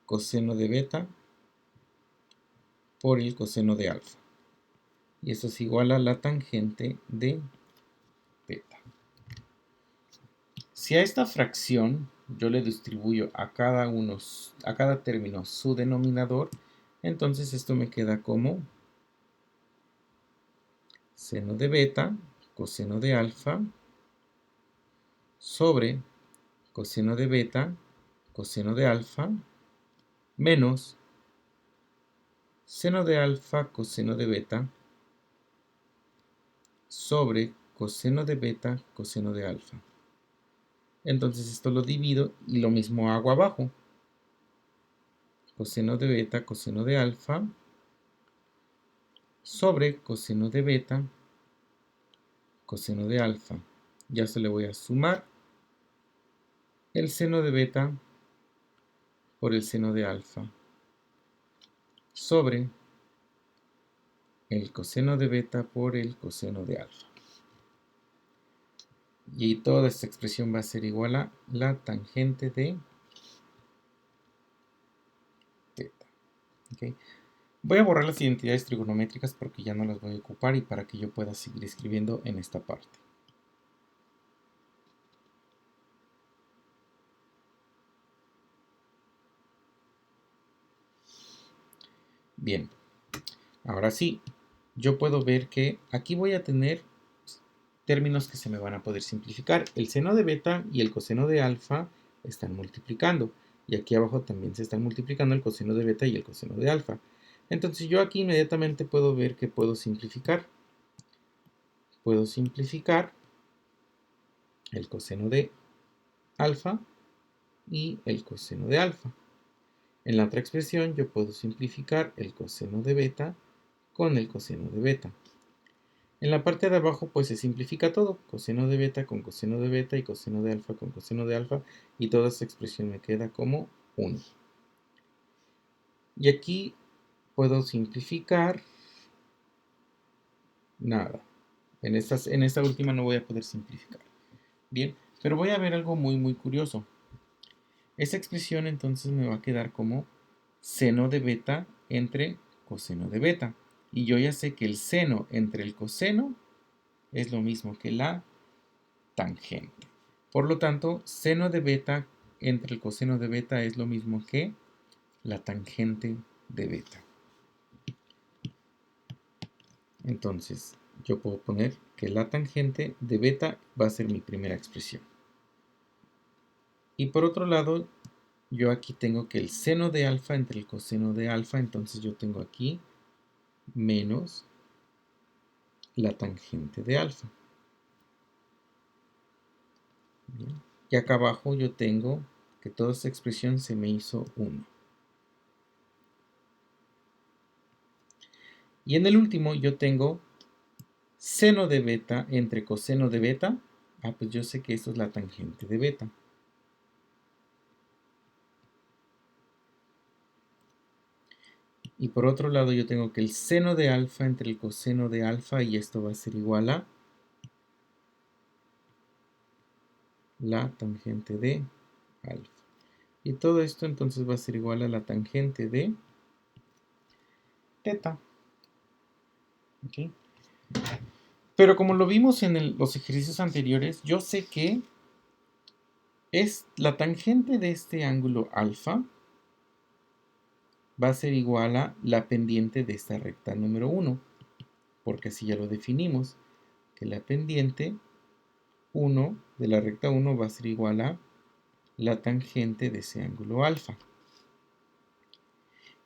coseno de beta por el coseno de alfa. Y eso es igual a la tangente de beta. Si a esta fracción yo le distribuyo a cada término su denominador, entonces esto me queda como seno de beta coseno de alfa sobre coseno de beta coseno de alfa menos seno de alfa coseno de beta sobre coseno de beta coseno de alfa. Entonces esto lo divido y lo mismo hago abajo. Coseno de beta coseno de alfa sobre coseno de beta coseno de alfa. Ya se le voy a sumar el seno de beta por el seno de alfa sobre el coseno de beta por el coseno de alfa. Y toda esta expresión va a ser igual a la tangente de teta. ¿Ok? Voy a borrar las identidades trigonométricas porque ya no las voy a ocupar y para que yo pueda seguir escribiendo en esta parte. Bien, ahora sí, yo puedo ver que aquí voy a tener términos que se me van a poder simplificar. El seno de beta y el coseno de alfa están multiplicando. Y aquí abajo también se están multiplicando el coseno de beta y el coseno de alfa. Entonces yo aquí inmediatamente puedo ver que puedo simplificar. Puedo simplificar el coseno de alfa y el coseno de alfa. En la otra expresión yo puedo simplificar el coseno de beta con el coseno de beta. En la parte de abajo pues se simplifica todo, coseno de beta con coseno de beta y coseno de alfa con coseno de alfa, y toda esta expresión me queda como 1. Y aquí puedo simplificar nada. En esta última no voy a poder simplificar. Bien, pero voy a ver algo muy curioso. Esa expresión entonces me va a quedar como seno de beta entre coseno de beta. Y yo ya sé que el seno entre el coseno es lo mismo que la tangente. Por lo tanto, seno de beta entre el coseno de beta es lo mismo que la tangente de beta. Entonces, yo puedo poner que la tangente de beta va a ser mi primera expresión. Y por otro lado, yo aquí tengo que el seno de alfa entre el coseno de alfa, entonces yo tengo aquí menos la tangente de alfa. Bien. Y acá abajo yo tengo que toda esta expresión se me hizo 1. Y en el último yo tengo seno de beta entre coseno de beta. Pues yo sé que esto es la tangente de beta. Y por otro lado yo tengo que el seno de alfa entre el coseno de alfa, y esto va a ser igual a la tangente de alfa. Y todo esto entonces va a ser igual a la tangente de teta. ¿Okay? Pero como lo vimos en los ejercicios anteriores, yo sé que es la tangente de este ángulo alfa va a ser igual a la pendiente de esta recta número 1, porque así ya lo definimos, que la pendiente 1 de la recta 1 va a ser igual a la tangente de ese ángulo alfa.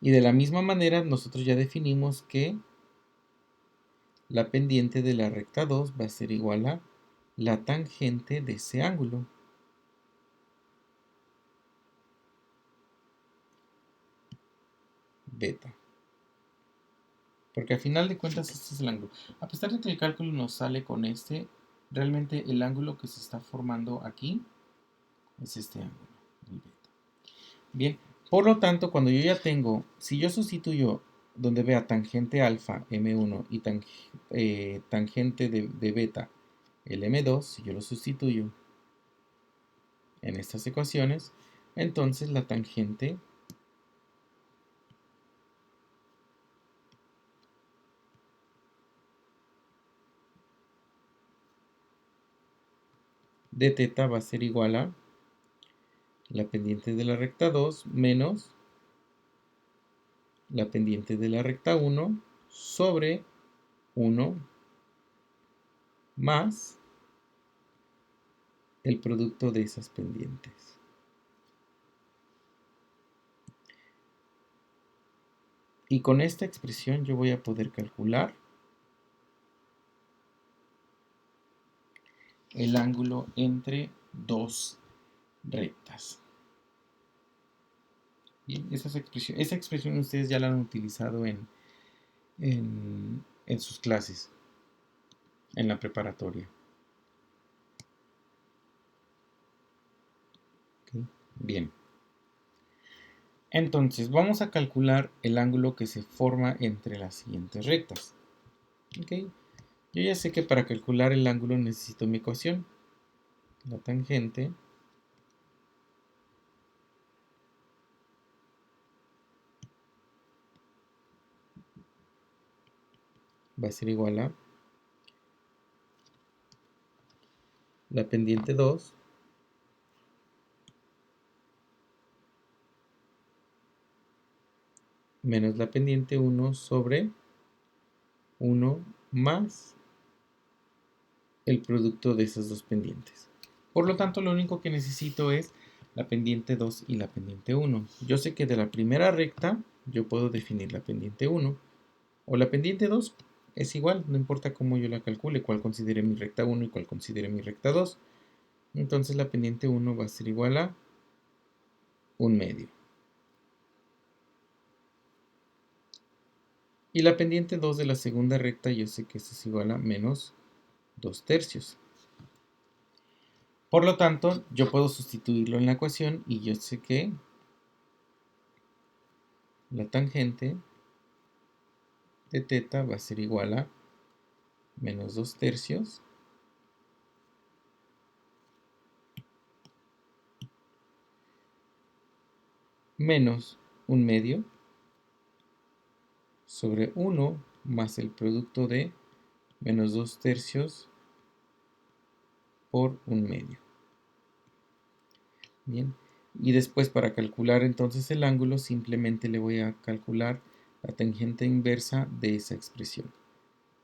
Y de la misma manera nosotros ya definimos que la pendiente de la recta 2 va a ser igual a la tangente de ese ángulo. Beta. Porque al final de cuentas este es el ángulo. A pesar de que el cálculo nos sale con este, realmente el ángulo que se está formando aquí es este ángulo, el beta. Bien, por lo tanto, cuando yo ya tengo, si yo sustituyo donde vea tangente alfa, M1, y tangente de beta, el M2, si yo lo sustituyo en estas ecuaciones, entonces la tangente de teta va a ser igual a la pendiente de la recta 2 menos la pendiente de la recta 1 sobre 1 más el producto de esas pendientes. Y con esta expresión yo voy a poder calcular el ángulo entre dos rectas. Bien, esa expresión ustedes ya la han utilizado en sus clases, en la preparatoria. ¿Okay? Bien. Entonces, vamos a calcular el ángulo que se forma entre las siguientes rectas. ¿Okay? Yo ya sé que para calcular el ángulo necesito mi ecuación. la tangente va a ser igual a la pendiente 2 menos la pendiente 1 sobre 1 más el producto de esas dos pendientes. Por lo tanto, lo único que necesito es la pendiente 2 y la pendiente 1. Yo sé que de la primera recta yo puedo definir la pendiente 1 o la pendiente 2. Es igual, no importa cómo yo la calcule, cuál considere mi recta 1 y cuál considere mi recta 2. Entonces la pendiente 1 va a ser igual a 1/2. Y la pendiente 2 de la segunda recta yo sé que esto es igual a menos 2/3. Por lo tanto, yo puedo sustituirlo en la ecuación y yo sé que la tangente de teta va a ser igual a menos 2/3 menos 1/2 sobre 1 más el producto de menos 2/3 por 1/2. Bien, y después para calcular entonces el ángulo simplemente le voy a calcular la tangente inversa de esa expresión.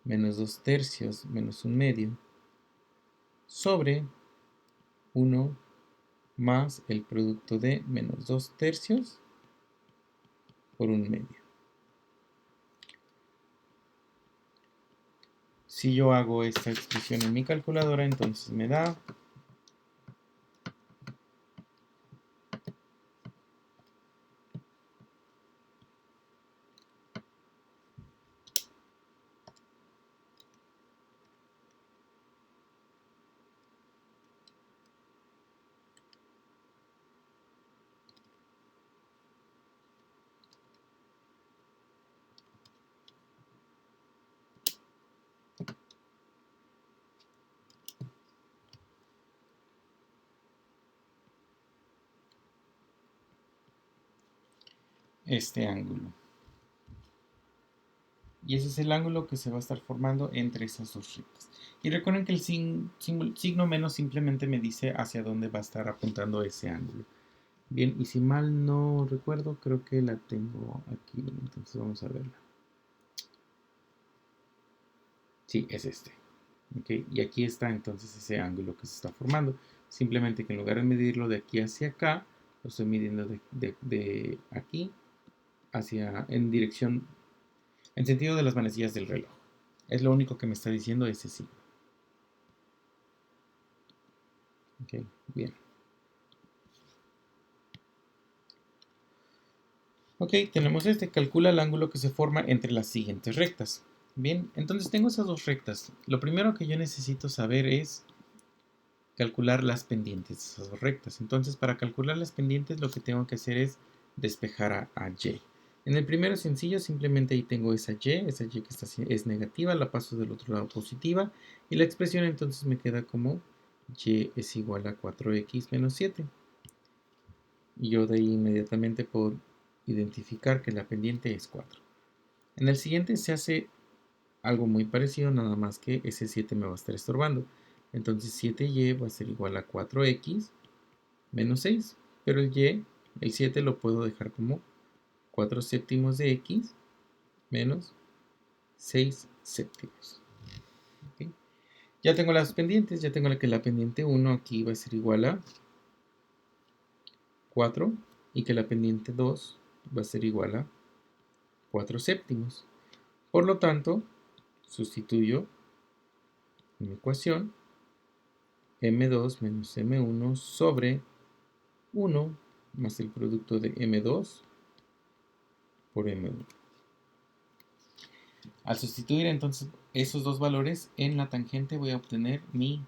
Menos 2/3 menos 1/2 sobre 1 más el producto de menos 2/3 por 1/2. Si yo hago esta expresión en mi calculadora, entonces me da este ángulo. Y ese es el ángulo que se va a estar formando entre esas dos rectas. Y recuerden que el signo menos simplemente me dice hacia dónde va a estar apuntando ese ángulo. Bien, y si mal no recuerdo, creo que la tengo aquí. Entonces vamos a verla. Sí, es este. ¿Okay? Y aquí está entonces ese ángulo que se está formando. Simplemente que en lugar de medirlo de aquí hacia acá, lo estoy midiendo de aquí hacia en dirección, en sentido de las manecillas del reloj. Es lo único que me está diciendo ese signo. Ok, bien. Ok, tenemos este. Calcula el ángulo que se forma entre las siguientes rectas. Bien, entonces tengo esas dos rectas. Lo primero que yo necesito saber es calcular las pendientes de esas dos rectas. Entonces, para calcular las pendientes, lo que tengo que hacer es despejar a y. En el primero sencillo, simplemente ahí tengo esa y que es negativa, la paso del otro lado positiva, y la expresión entonces me queda como y es igual a 4x menos 7. Y yo de ahí inmediatamente puedo identificar que la pendiente es 4. En el siguiente se hace algo muy parecido, nada más que ese 7 me va a estar estorbando. Entonces 7y va a ser igual a 4x menos 6. Pero el 7 lo puedo dejar como 4 séptimos de x menos 6 séptimos. ¿Okay? Ya tengo las pendientes, ya tengo que la pendiente 1 aquí va a ser igual a 4 y que la pendiente 2 va a ser igual a 4 séptimos. Por lo tanto, sustituyo en mi ecuación m2 menos m1 sobre 1 más el producto de m2 por m1. Al sustituir entonces esos dos valores en la tangente voy a obtener mi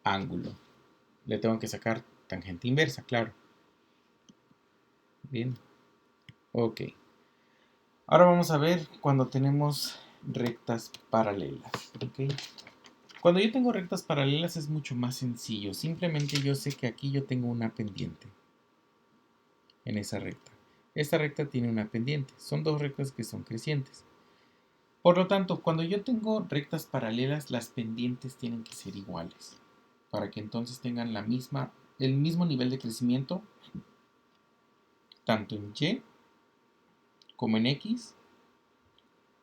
ángulo. Le tengo que sacar tangente inversa, claro. Bien. Ok. Ahora vamos a ver cuando tenemos rectas paralelas. ¿Okay? Cuando yo tengo rectas paralelas es mucho más sencillo. Simplemente yo sé que aquí yo tengo una pendiente en esa recta. Esta recta tiene una pendiente. Son dos rectas que son crecientes. Por lo tanto, cuando yo tengo rectas paralelas, las pendientes tienen que ser iguales para que entonces tengan el mismo nivel de crecimiento tanto en Y como en X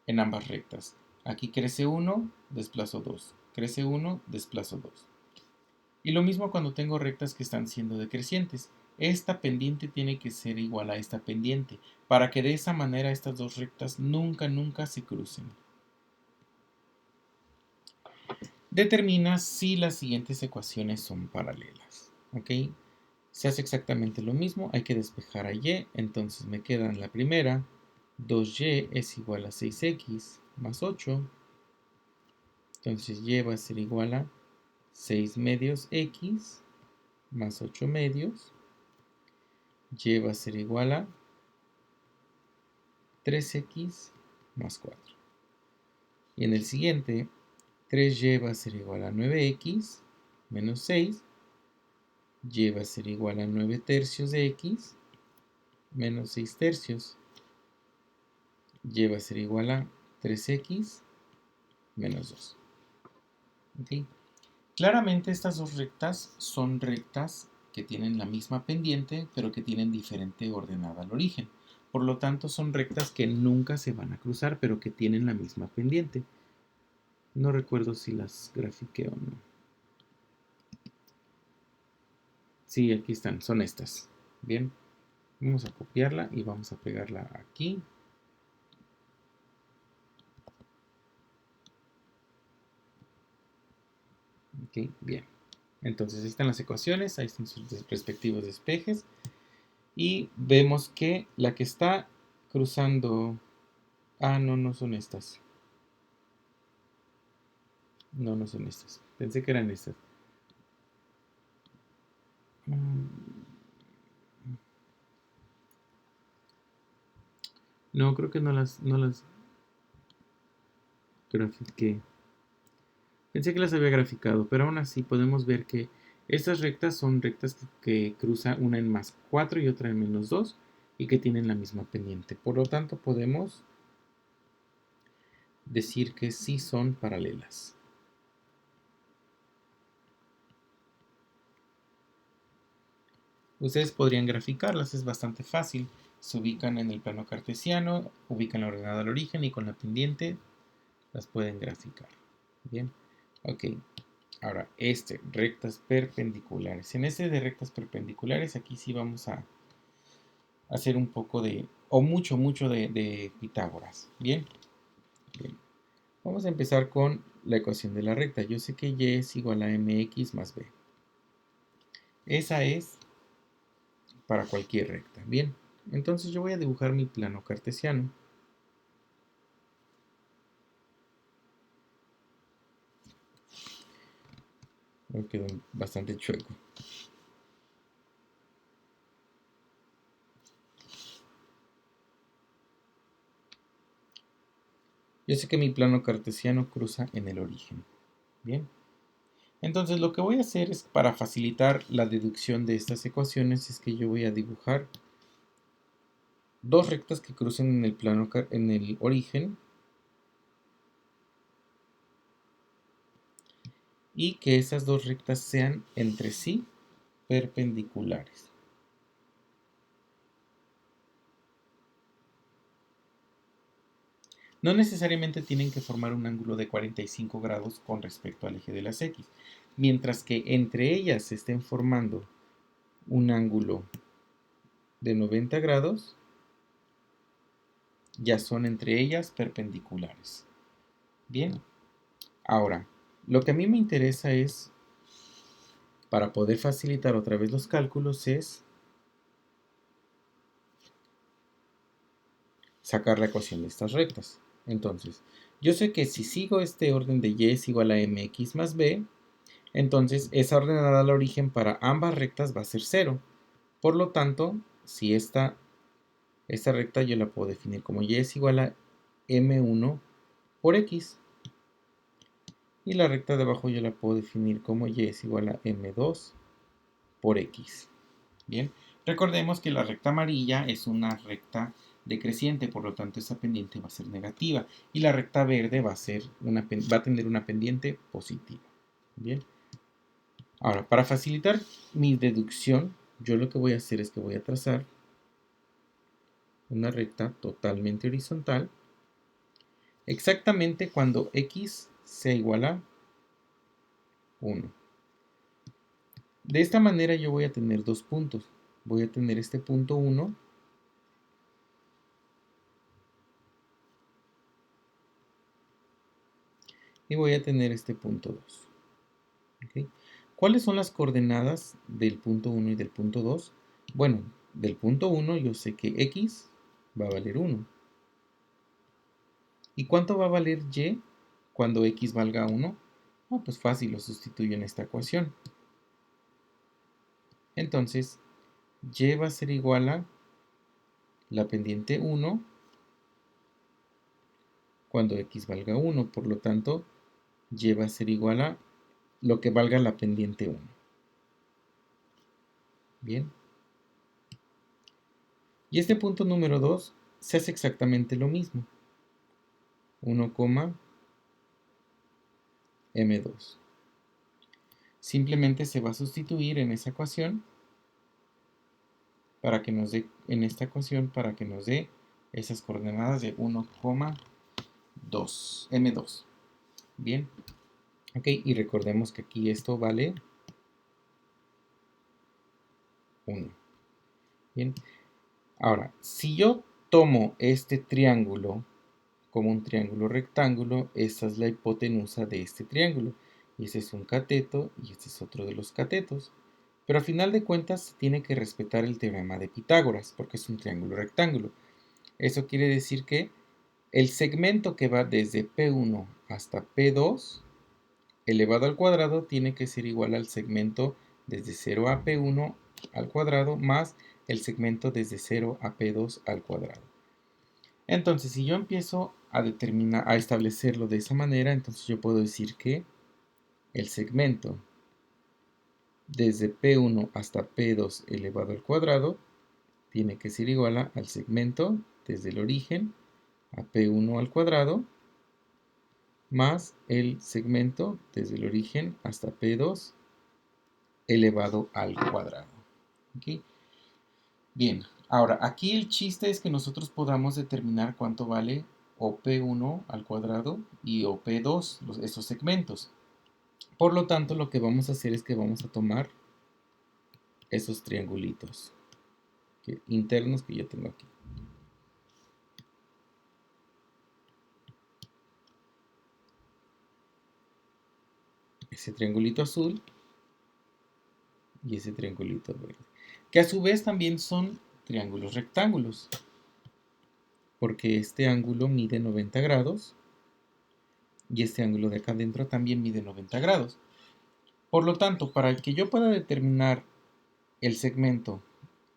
en ambas rectas. Aquí crece 1, desplazo 2. Crece 1, desplazo 2. Y lo mismo cuando tengo rectas que están siendo decrecientes. Esta pendiente tiene que ser igual a esta pendiente para que de esa manera estas dos rectas nunca se crucen. Determina si las siguientes ecuaciones son paralelas. ¿Ok? Se hace exactamente lo mismo. Hay que despejar a y. Entonces me queda en la primera. 2y es igual a 6x más 8. Entonces y va a ser igual a 6 medios x más 8 medios. Y va a ser igual a 3x más 4. Y en el siguiente, 3y va a ser igual a 9x menos 6. Y va a ser igual a 9 tercios de x menos 6 tercios. Y va a ser igual a 3x menos 2. ¿Okay? Claramente estas dos rectas son rectas que tienen la misma pendiente, pero que tienen diferente ordenada al origen. Por lo tanto, son rectas que nunca se van a cruzar, pero que tienen la misma pendiente. No recuerdo si las grafiqué o no. Sí, aquí están, son estas. Bien, vamos a copiarla y vamos a pegarla aquí. Ok, bien. Entonces, ahí están las ecuaciones, ahí están sus respectivos despejes. Y vemos que la que está cruzando... Ah, no, no son estas. No, no son estas. Pensé que eran estas. No, creo que no las grafiqué. Pensé que las había graficado, pero aún así podemos ver que estas rectas son rectas que cruzan una en más 4 y otra en menos 2 y que tienen la misma pendiente. Por lo tanto, podemos decir que sí son paralelas. Ustedes podrían graficarlas, es bastante fácil. Se ubican en el plano cartesiano, ubican la ordenada al origen y con la pendiente las pueden graficar. Bien, ok. Ahora, rectas perpendiculares. En este de rectas perpendiculares, aquí sí vamos a hacer un poco o mucho de Pitágoras. Bien, bien. Vamos a empezar con la ecuación de la recta. Yo sé que y es igual a mx más b. Esa es para cualquier recta. Bien, entonces yo voy a dibujar mi plano cartesiano. Me quedó bastante chueco. Yo sé que mi plano cartesiano cruza en el origen. Bien. Entonces lo que voy a hacer es, para facilitar la deducción de estas ecuaciones, es que yo voy a dibujar dos rectas que crucen en el plano en el origen y que esas dos rectas sean entre sí perpendiculares. No necesariamente tienen que formar un ángulo de 45 grados con respecto al eje de las X, mientras que entre ellas se estén formando un ángulo de 90 grados, ya son entre ellas perpendiculares. Bien, ahora, lo que a mí me interesa es, para poder facilitar otra vez los cálculos, es sacar la ecuación de estas rectas. Entonces, yo sé que si sigo este orden de y es igual a mx más b, entonces esa ordenada al origen para ambas rectas va a ser 0. Por lo tanto, si esta recta yo la puedo definir como y es igual a m1 por x. Y la recta de abajo yo la puedo definir como y es igual a m2 por x. Bien, recordemos que la recta amarilla es una recta decreciente, por lo tanto esa pendiente va a ser negativa. Y la recta verde va a tener una pendiente positiva. Bien. Ahora, para facilitar mi deducción, yo lo que voy a hacer es que voy a trazar una recta totalmente horizontal exactamente cuando x sea igual a 1. De esta manera yo voy a tener dos puntos. Voy a tener este punto 1 y voy a tener este punto 2. ¿Okay? ¿Cuáles son las coordenadas del punto 1 y del punto 2? Bueno, del punto 1 yo sé que x va a valer 1. ¿Y cuánto va a valer y cuando x valga 1? Pues fácil, lo sustituyo en esta ecuación. Entonces, y va a ser igual a la pendiente 1 cuando x valga 1. Por lo tanto, y va a ser igual a lo que valga la pendiente 1. Bien. Y este punto número 2 se hace exactamente lo mismo. 1, m2. Simplemente se va a sustituir en esa ecuación para que nos dé, en esta ecuación para que nos dé esas coordenadas de 1,2 m2. Bien. Ok, y recordemos que aquí esto vale 1. Bien. Ahora, si yo tomo este triángulo como un triángulo rectángulo, esta es la hipotenusa de este triángulo. Y ese es un cateto y este es otro de los catetos. Pero a final de cuentas se tiene que respetar el teorema de Pitágoras, porque es un triángulo rectángulo. Eso quiere decir que el segmento que va desde P1 hasta P2 elevado al cuadrado tiene que ser igual al segmento desde 0 a P1 al cuadrado más el segmento desde 0 a P2 al cuadrado. Entonces, si yo empiezo a establecerlo de esa manera, entonces yo puedo decir que el segmento desde P1 hasta P2 elevado al cuadrado tiene que ser igual al segmento desde el origen a P1 al cuadrado más el segmento desde el origen hasta P2 elevado al cuadrado. ¿Okay? Bien, ahora aquí el chiste es que nosotros podamos determinar cuánto vale OP1 al cuadrado y OP2, esos segmentos. Por lo tanto, lo que vamos a hacer es que vamos a tomar esos triangulitos internos que yo tengo aquí. Ese triangulito azul y ese triangulito verde, que a su vez también son triángulos rectángulos, porque este ángulo mide 90 grados y este ángulo de acá adentro también mide 90 grados. Por lo tanto, para que yo pueda determinar el segmento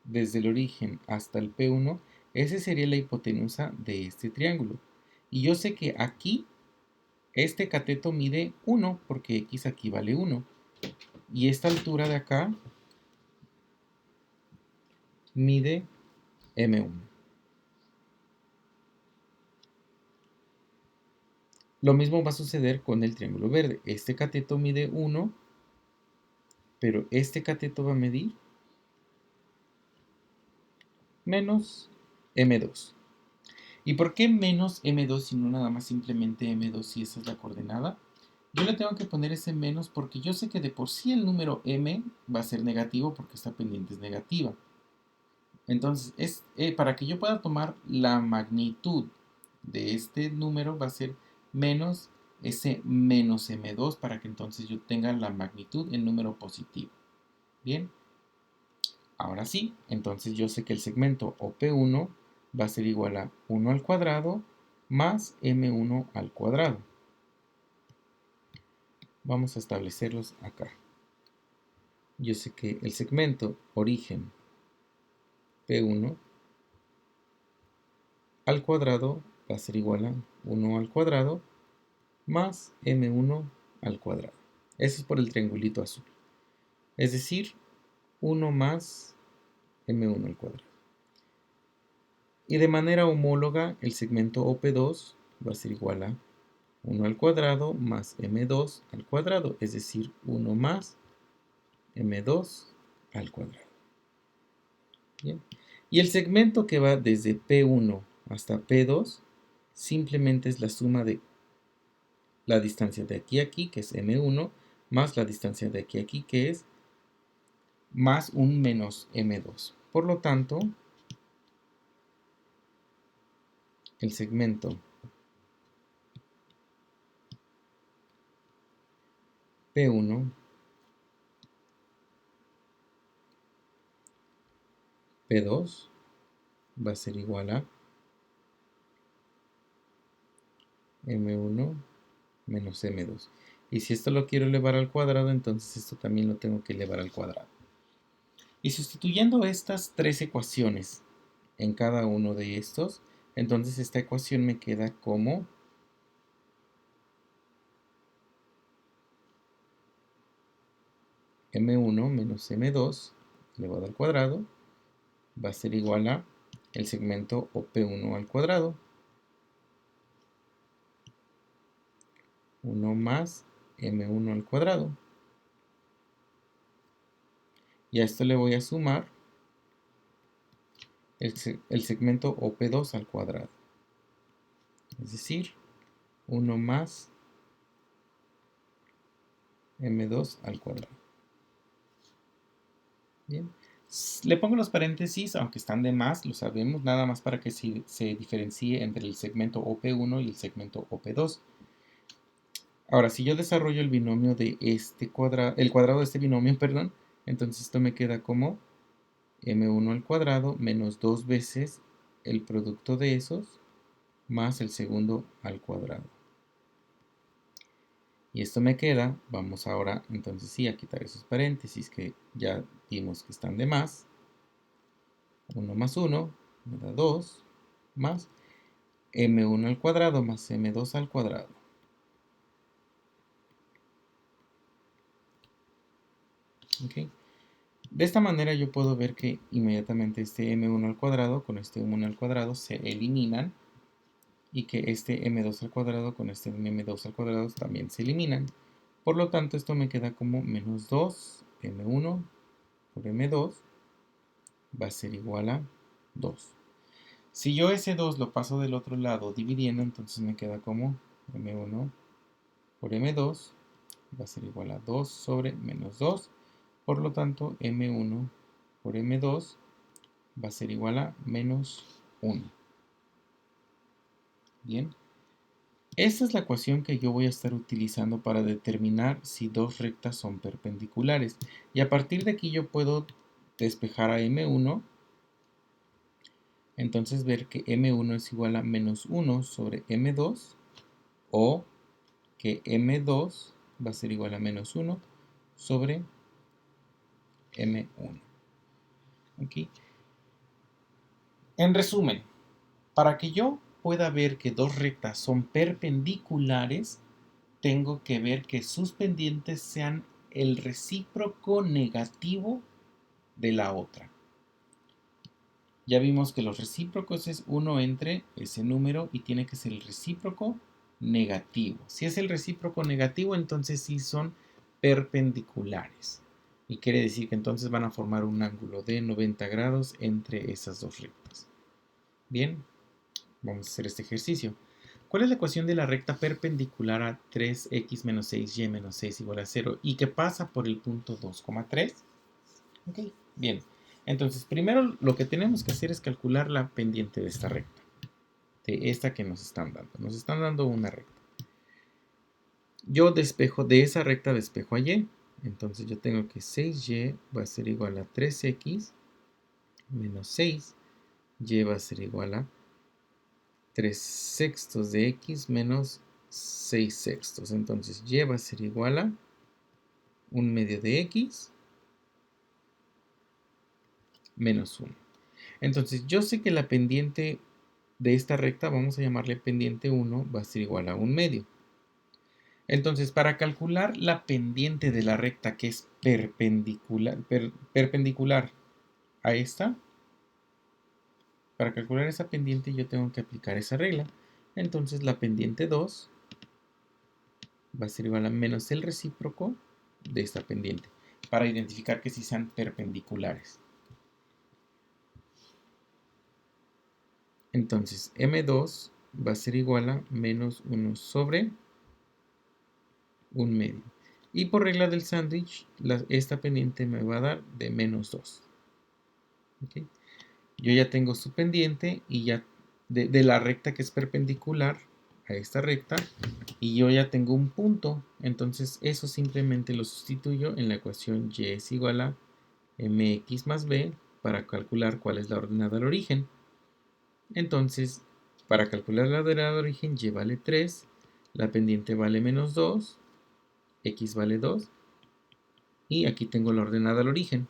desde el origen hasta el P1, esa sería la hipotenusa de este triángulo. Y yo sé que aquí este cateto mide 1 porque x aquí vale 1. Y esta altura de acá mide m1. Lo mismo va a suceder con el triángulo verde. Este cateto mide 1, pero este cateto va a medir menos m2. ¿Y por qué menos m2 y no nada más simplemente m2 si esa es la coordenada? Yo le tengo que poner ese menos porque yo sé que de por sí el número m va a ser negativo porque esta pendiente es negativa. Entonces, para que yo pueda tomar la magnitud de este número va a ser menos ese menos m2 para que entonces yo tenga la magnitud en número positivo. Bien, ahora sí, entonces yo sé que el segmento OP1 va a ser igual a 1 al cuadrado más m1 al cuadrado. Vamos a establecerlos acá. Yo sé que el segmento origen P1 al cuadrado va a ser igual a 1 al cuadrado más m1 al cuadrado. Eso es por el triangulito azul. Es decir, 1 más m1 al cuadrado. Y de manera homóloga, el segmento OP2 va a ser igual a 1 al cuadrado más m2 al cuadrado, es decir, 1 más m2 al cuadrado. Bien. Y el segmento que va desde P1 hasta P2 simplemente es la suma de la distancia de aquí a aquí, que es m1, más la distancia de aquí a aquí, que es más un menos m2. Por lo tanto, el segmento P1, P2 va a ser igual a m1 menos m2. Y si esto lo quiero elevar al cuadrado, entonces esto también lo tengo que elevar al cuadrado. Y sustituyendo estas tres ecuaciones en cada uno de estos, entonces esta ecuación me queda como m1 menos m2 elevado al cuadrado va a ser igual a el segmento OP1 al cuadrado, 1 más m1 al cuadrado. Y a esto le voy a sumar el segmento OP2 al cuadrado. Es decir, 1 más m2 al cuadrado. Bien. Le pongo los paréntesis, aunque están de más, lo sabemos, nada más para que se diferencie entre el segmento OP1 y el segmento OP2. Ahora, si yo desarrollo el binomio de este cuadrado, el cuadrado de este binomio, perdón, entonces esto me queda como m1 al cuadrado menos 2 veces el producto de esos más el segundo al cuadrado. Y esto me queda, vamos ahora entonces sí a quitar esos paréntesis que ya vimos que están de más. 1 más 1 me da 2 más m1 al cuadrado más m2 al cuadrado. ¿Okay? De esta manera yo puedo ver que inmediatamente este m1 al cuadrado con este m1 al cuadrado se eliminan y que este m2 al cuadrado con este m2 al cuadrado también se eliminan. Por lo tanto, esto me queda como menos 2 m1 por m2 va a ser igual a 2. Si yo ese 2 lo paso del otro lado dividiendo, entonces me queda como m1 por m2 va a ser igual a 2 sobre menos 2. Por lo tanto, m1 por m2 va a ser igual a menos 1. Bien. Esta es la ecuación que yo voy a estar utilizando para determinar si dos rectas son perpendiculares. Y a partir de aquí yo puedo despejar a m1. Entonces ver que m1 es igual a menos 1 sobre m2 o que m2 va a ser igual a menos 1 sobre m1. ¿Okay? En resumen, para que yo pueda ver que dos rectas son perpendiculares, tengo que ver que sus pendientes sean el recíproco negativo de la otra. Ya vimos que los recíprocos es 1 entre ese número y tiene que ser el recíproco negativo. Si es el recíproco negativo, entonces sí son perpendiculares. Y quiere decir que entonces van a formar un ángulo de 90 grados entre esas dos rectas. Bien, vamos a hacer este ejercicio. ¿Cuál es la ecuación de la recta perpendicular a 3x menos 6y menos 6 igual a 0 y que pasa por el punto 2,3? Ok, bien. Entonces, primero lo que tenemos que hacer es calcular la pendiente de esta recta, de esta que nos están dando. Nos están dando una recta. Yo despejo de esa recta, despejo a y. Entonces yo tengo que 6y va a ser igual a 3x menos 6. Y va a ser igual a 3 sextos de x menos 6 sextos. Entonces y va a ser igual a 1 medio de x menos 1. Entonces yo sé que la pendiente de esta recta, vamos a llamarle pendiente 1, va a ser igual a 1 medio. Entonces, para calcular la pendiente de la recta que es perpendicular a esta, para calcular esa pendiente yo tengo que aplicar esa regla. Entonces la pendiente 2 va a ser igual a menos el recíproco de esta pendiente, para identificar que sí sean perpendiculares. Entonces M2 va a ser igual a menos 1 sobre 1 medio. Y por regla del sándwich, esta pendiente me va a dar de menos 2. ¿Okay? Yo ya tengo su pendiente y ya de la recta que es perpendicular a esta recta, y yo ya tengo un punto. Entonces eso simplemente lo sustituyo en la ecuación y es igual a mx más b para calcular cuál es la ordenada al origen. Entonces, para calcular la ordenada al origen, y vale 3, la pendiente vale menos 2, x vale 2, y aquí tengo la ordenada al origen.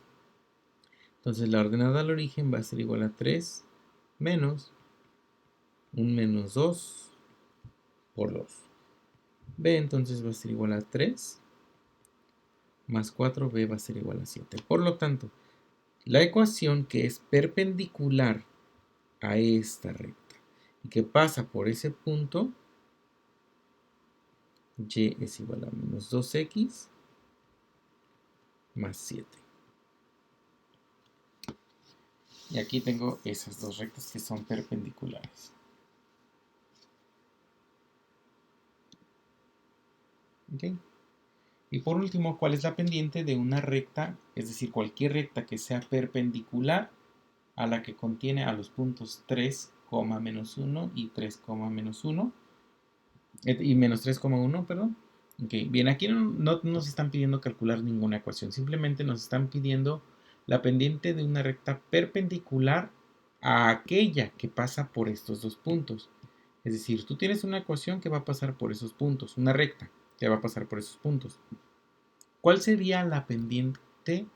Entonces la ordenada al origen va a ser igual a 3 menos un menos 2 por 2. B entonces va a ser igual a 3 más 4, B va a ser igual a 7. Por lo tanto, la ecuación que es perpendicular a esta recta y que pasa por ese punto, y es igual a menos 2x más 7. Y aquí tengo esas dos rectas que son perpendiculares. ¿Okay? Y por último, ¿cuál es la pendiente de una recta? Es decir, cualquier recta que sea perpendicular a la que contiene a los puntos 3, menos 1 y 3, menos 1. Y menos 3,1, perdón. Okay. Bien, aquí no nos están pidiendo calcular ninguna ecuación. Simplemente nos están pidiendo la pendiente de una recta perpendicular a aquella que pasa por estos dos puntos. Es decir, tú tienes una ecuación que va a pasar por esos puntos, una recta que va a pasar por esos puntos. ¿Cuál sería la pendiente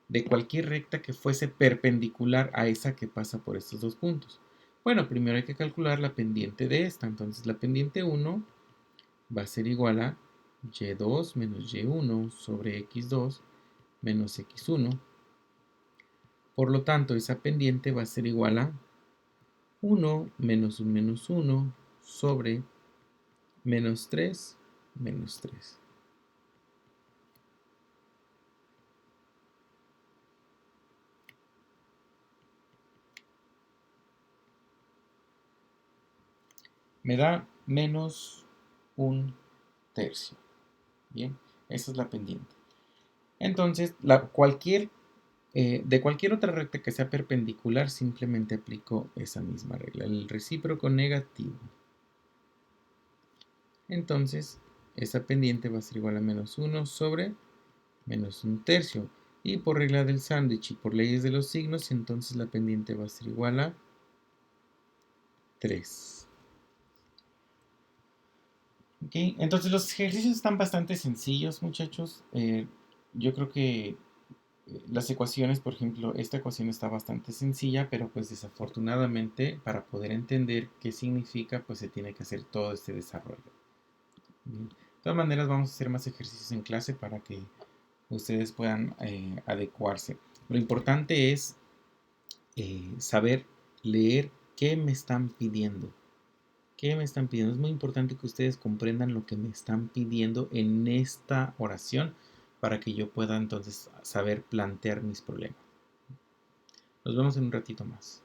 de cualquier recta que fuese perpendicular a esa que pasa por estos dos puntos? Bueno, primero hay que calcular la pendiente de esta. Entonces la pendiente 1 va a ser igual a y2 menos y1 sobre x2 menos x1. Por lo tanto, esa pendiente va a ser igual a 1 menos 1 menos 1 sobre menos 3 menos 3. Me da menos un tercio. Bien, esa es la pendiente. Entonces, de cualquier otra recta que sea perpendicular, simplemente aplico esa misma regla, el recíproco negativo. Entonces, esa pendiente va a ser igual a menos 1 sobre menos un tercio. Y por regla del sándwich y por leyes de los signos, entonces la pendiente va a ser igual a 3. ¿Okay? Entonces los ejercicios están bastante sencillos, muchachos. Yo creo que las ecuaciones, por ejemplo, esta ecuación está bastante sencilla, pero pues desafortunadamente para poder entender qué significa, pues se tiene que hacer todo este desarrollo. Bien. De todas maneras, vamos a hacer más ejercicios en clase para que ustedes puedan adecuarse. Lo importante es saber leer qué me están pidiendo. ¿Qué me están pidiendo? Es muy importante que ustedes comprendan lo que me están pidiendo en esta oración para que yo pueda entonces saber plantear mis problemas. Nos vemos en un ratito más.